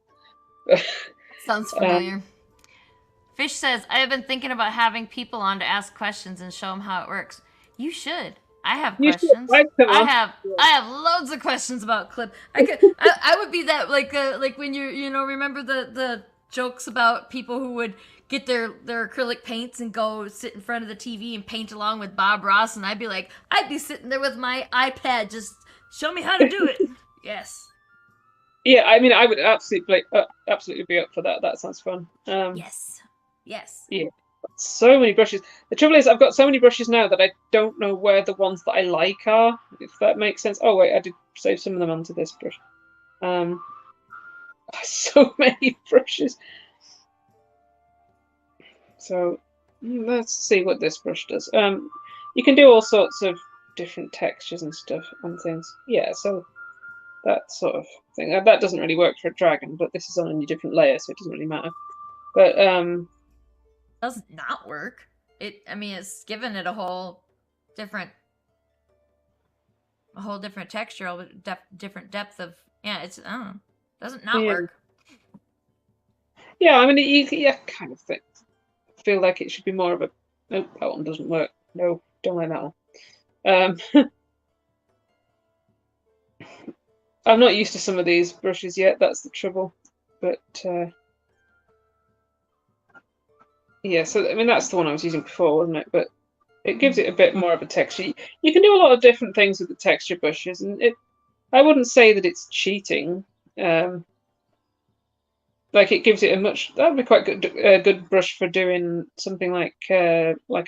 Speaker 1: Sounds familiar. Fish says, I have been thinking about having people on to ask questions and show them how it works. You should. I have
Speaker 2: You should
Speaker 1: questions.
Speaker 2: like them on.
Speaker 1: I have loads of questions about clip. I would be that like when you know, remember the jokes about people who would get their acrylic paints and go sit in front of the TV and paint along with Bob Ross, and I'd be sitting there with my iPad, just show me how to do it. Yes.
Speaker 2: Yeah, I mean, I would absolutely be up for that. That sounds fun.
Speaker 1: Yes. Yes.
Speaker 2: Yeah, so many brushes. The trouble is, I've got so many brushes now that I don't know where the ones that I like are, if that makes sense. Oh wait, I did save some of them onto this brush. So many brushes. So let's see what this brush does. You can do all sorts of different textures and stuff and things. Yeah, so that sort of thing. That doesn't really work for a dragon, but this is on a different layer, so it doesn't really matter. But
Speaker 1: does not work. I mean, it's given it a whole different texture, a different depth of, yeah, it's, I don't know, doesn't not work.
Speaker 2: Yeah, I mean, you kind of feel like it should be more of a, nope, that one doesn't work. No, don't like that one. I'm not used to some of these brushes yet, that's the trouble. But yeah, so I mean that's the one I was using before, wasn't it? But it gives it a bit more of a texture. You can do a lot of different things with the texture brushes, and I wouldn't say that it's cheating. Like it gives it a much, that'd be quite good brush for doing something like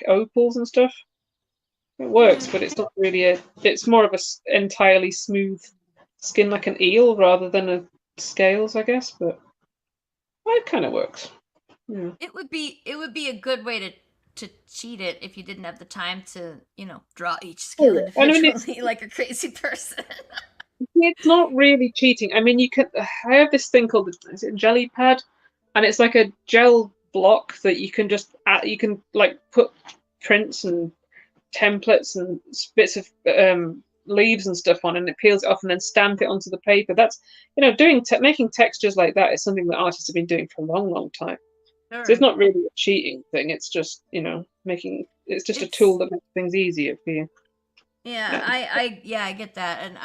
Speaker 2: opals and stuff. It works, but it's not really it's more of a entirely smooth skin like an eel rather than a scales, I guess. But it kind of works. Yeah.
Speaker 1: It would be a good way to cheat it if you didn't have the time to, you know, draw each scale individually like a crazy person.
Speaker 2: It's not really cheating. I mean, I have this thing called, is it jelly pad? And it's like a gel block that you can just add, you can like put prints and templates and bits of leaves and stuff on, and it peels it off and then stamp it onto the paper. That's, you know, making textures like that is something that artists have been doing for a long time. Sure. So it's not really a cheating thing. It's just, you know, it's just a tool that makes things easier for you.
Speaker 1: Yeah, I get that, and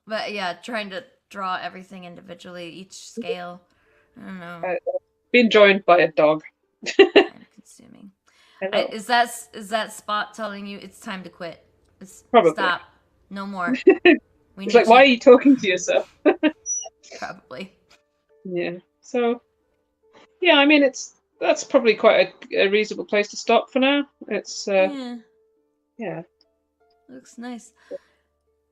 Speaker 1: but yeah, trying to draw everything individually, each scale. I don't know.
Speaker 2: Being joined by a dog.
Speaker 1: Time consuming. Is that Spot telling you it's time to quit?
Speaker 2: Probably.
Speaker 1: Stop. No more.
Speaker 2: It's like, why are you talking to yourself?
Speaker 1: Probably.
Speaker 2: Yeah. So, yeah, I mean, that's probably quite a reasonable place to stop for now. It's yeah.
Speaker 1: Looks nice.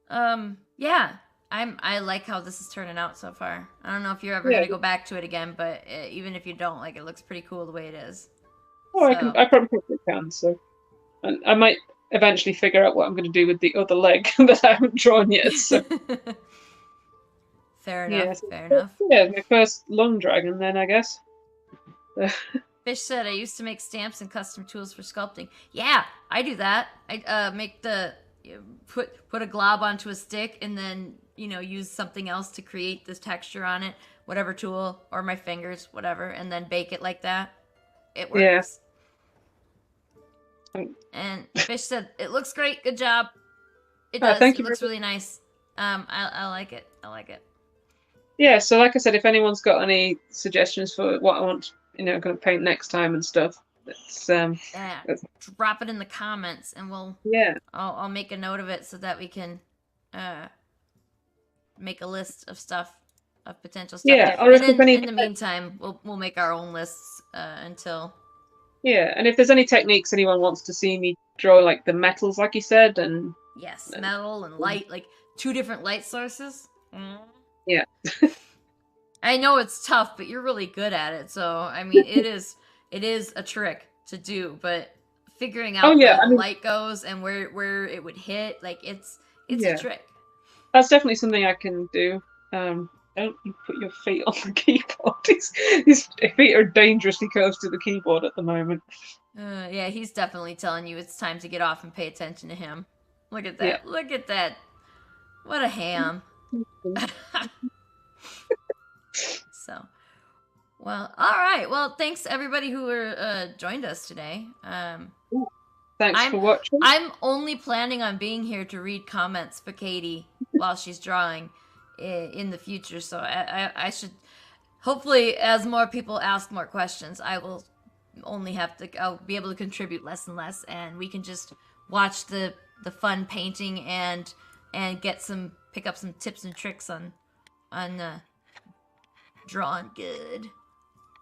Speaker 1: Yeah. I like how this is turning out so far. I don't know if you're ever gonna go back to it again, but even if you don't, like, it looks pretty cool the way it is.
Speaker 2: Oh, so. I probably can. So, and I might eventually figure out what I'm going to do with the other leg that I haven't drawn yet. So.
Speaker 1: Fair enough. Fair enough.
Speaker 2: Yeah, my first long dragon, then I guess.
Speaker 1: Fish said, I used to make stamps and custom tools for sculpting. Yeah, I do that. I make put a glob onto a stick and then, you know, use something else to create this texture on it, whatever tool, or my fingers, whatever, and then bake it like that. It works. Yeah. And Fish said, it looks great. Good job. It does. It looks really nice. I like it. I like it.
Speaker 2: Yeah, so like I said, if anyone's got any suggestions for what I want, you know, going to paint next time and stuff,
Speaker 1: drop it in the comments and I'll make a note of it so that we can make a list of stuff, of potential stuff.
Speaker 2: Yeah,
Speaker 1: or in the meantime, we'll make our own lists until.
Speaker 2: Yeah, and if there's any techniques anyone wants to see me draw, like the metals, like you said, and
Speaker 1: yes, metal and light, like 2 different light sources.
Speaker 2: Yeah.
Speaker 1: I know it's tough, but you're really good at it. So I mean, it is a trick to do, but figuring
Speaker 2: Oh
Speaker 1: out
Speaker 2: yeah,
Speaker 1: where the
Speaker 2: I mean,
Speaker 1: light goes and where it would hit, like it's a
Speaker 2: yeah,
Speaker 1: trick.
Speaker 2: that's definitely something I can do. Don't you put your feet on the keyboard. His feet are dangerously close to the keyboard at the moment.
Speaker 1: Yeah, he's definitely telling you it's time to get off and pay attention to him. Look at
Speaker 2: Yeah.
Speaker 1: that. Look at that. What a ham. So, well, all right. Well, thanks everybody who joined us today.
Speaker 2: Thanks
Speaker 1: I'm
Speaker 2: for watching.
Speaker 1: I'm only planning on being here to read comments for Katy while she's drawing in the future. So I should hopefully, as more people ask more questions, I will only have to I'll be able to contribute less and less, and we can just watch the fun painting and get some pick up some tips and tricks on drawing good.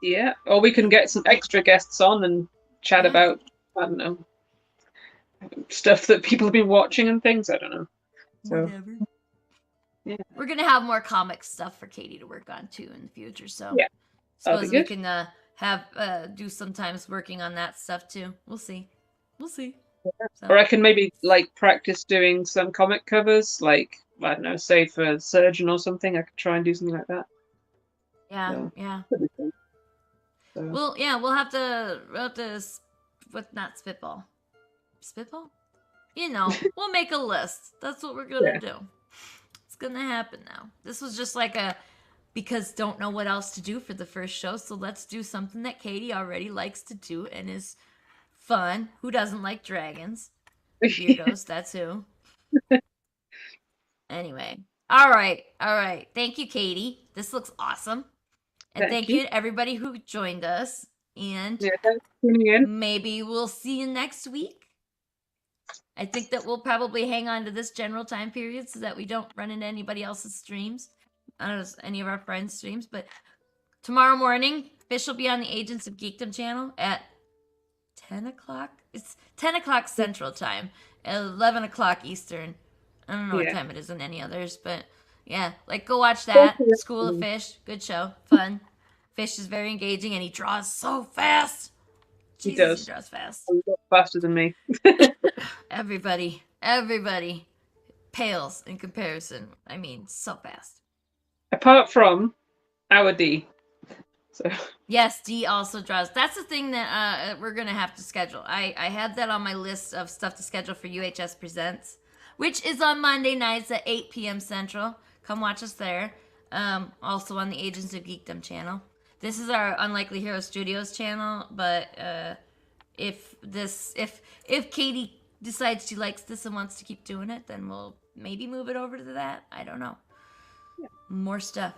Speaker 2: Yeah, or we can get some extra guests on and chat
Speaker 1: Yeah,
Speaker 2: about, I don't know, stuff that people have been watching and things. I don't know. So
Speaker 1: whatever.
Speaker 2: yeah,
Speaker 1: We're gonna have more comic stuff for Katy to work on too in the future. So
Speaker 2: yeah, that'll be
Speaker 1: suppose we
Speaker 2: good.
Speaker 1: can have do sometimes working on that stuff too. We'll see. We'll see.
Speaker 2: Or
Speaker 1: So
Speaker 2: I can maybe like practice doing some comic covers, like I don't know, say for Surgeon or something. I could try and do something like that.
Speaker 1: yeah,
Speaker 2: So,
Speaker 1: yeah.
Speaker 2: could be fun. So
Speaker 1: Well, yeah, we'll have to what not spitball. Spitball? You know, we'll make a list. That's what we're gonna
Speaker 2: yeah,
Speaker 1: do. It's gonna happen now. This was just like a because don't know what else to do for the first show, so let's do something that Katy already likes to do and is fun. Who doesn't like dragons? Weirdos, that's who. Anyway. All right. Thank you, Katy. This looks awesome. And
Speaker 2: thank
Speaker 1: thank
Speaker 2: you.
Speaker 1: you to everybody who joined us. And
Speaker 2: Yeah, thanks for tuning in.
Speaker 1: maybe we'll see you next week. I think that we'll probably hang on to this general time period so that we don't run into anybody else's streams. I don't know, any of our friends' streams. But tomorrow morning, Fish will be on the Agents of Geekdom channel at 10 o'clock. It's 10 o'clock Central Time, 11 o'clock Eastern. I don't know what
Speaker 2: Yeah.
Speaker 1: time it is in any others, but yeah, like go watch
Speaker 2: Thank
Speaker 1: that.
Speaker 2: you.
Speaker 1: School of Fish, good show, fun. Fish is very engaging and he draws so fast.
Speaker 2: He
Speaker 1: Jesus, he
Speaker 2: does
Speaker 1: draws fast.
Speaker 2: a lot faster than me.
Speaker 1: Everybody pales in comparison. I mean, so fast.
Speaker 2: Apart from our D. So
Speaker 1: Yes, D also draws. That's the thing that we're gonna have to schedule. I had that on my list of stuff to schedule for UHS Presents, which is on Monday nights at 8 p.m. Central. Come watch us there. Also on the Agents of Geekdom channel. This is our Unlikely Hero Studios channel, but if Katy decides she likes this and wants to keep doing it, then we'll maybe move it over to that. I don't know. More stuff.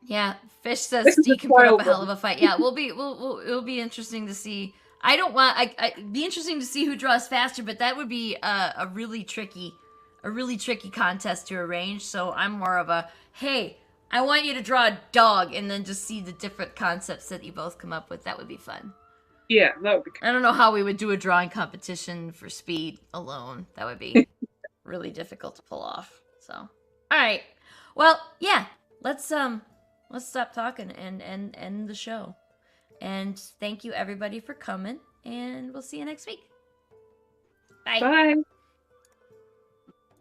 Speaker 1: Yeah, Fish says
Speaker 2: this is
Speaker 1: Steve
Speaker 2: a
Speaker 1: can put up
Speaker 2: trial
Speaker 1: a hell
Speaker 2: run.
Speaker 1: of a fight. Yeah, it'll be interesting to see. I don't want I be interesting to see who draws faster, but that would be a really tricky contest to arrange. So I'm more of a hey, I want you to draw a dog and then just see the different concepts that you both come up with. That would be fun.
Speaker 2: Yeah, that would be
Speaker 1: I don't know how we would do a drawing competition for speed alone. That would be really difficult to pull off. So, all right. Well, yeah. Let's stop talking and end the show. And thank you everybody for coming and we'll see you next week. Bye.
Speaker 2: Bye.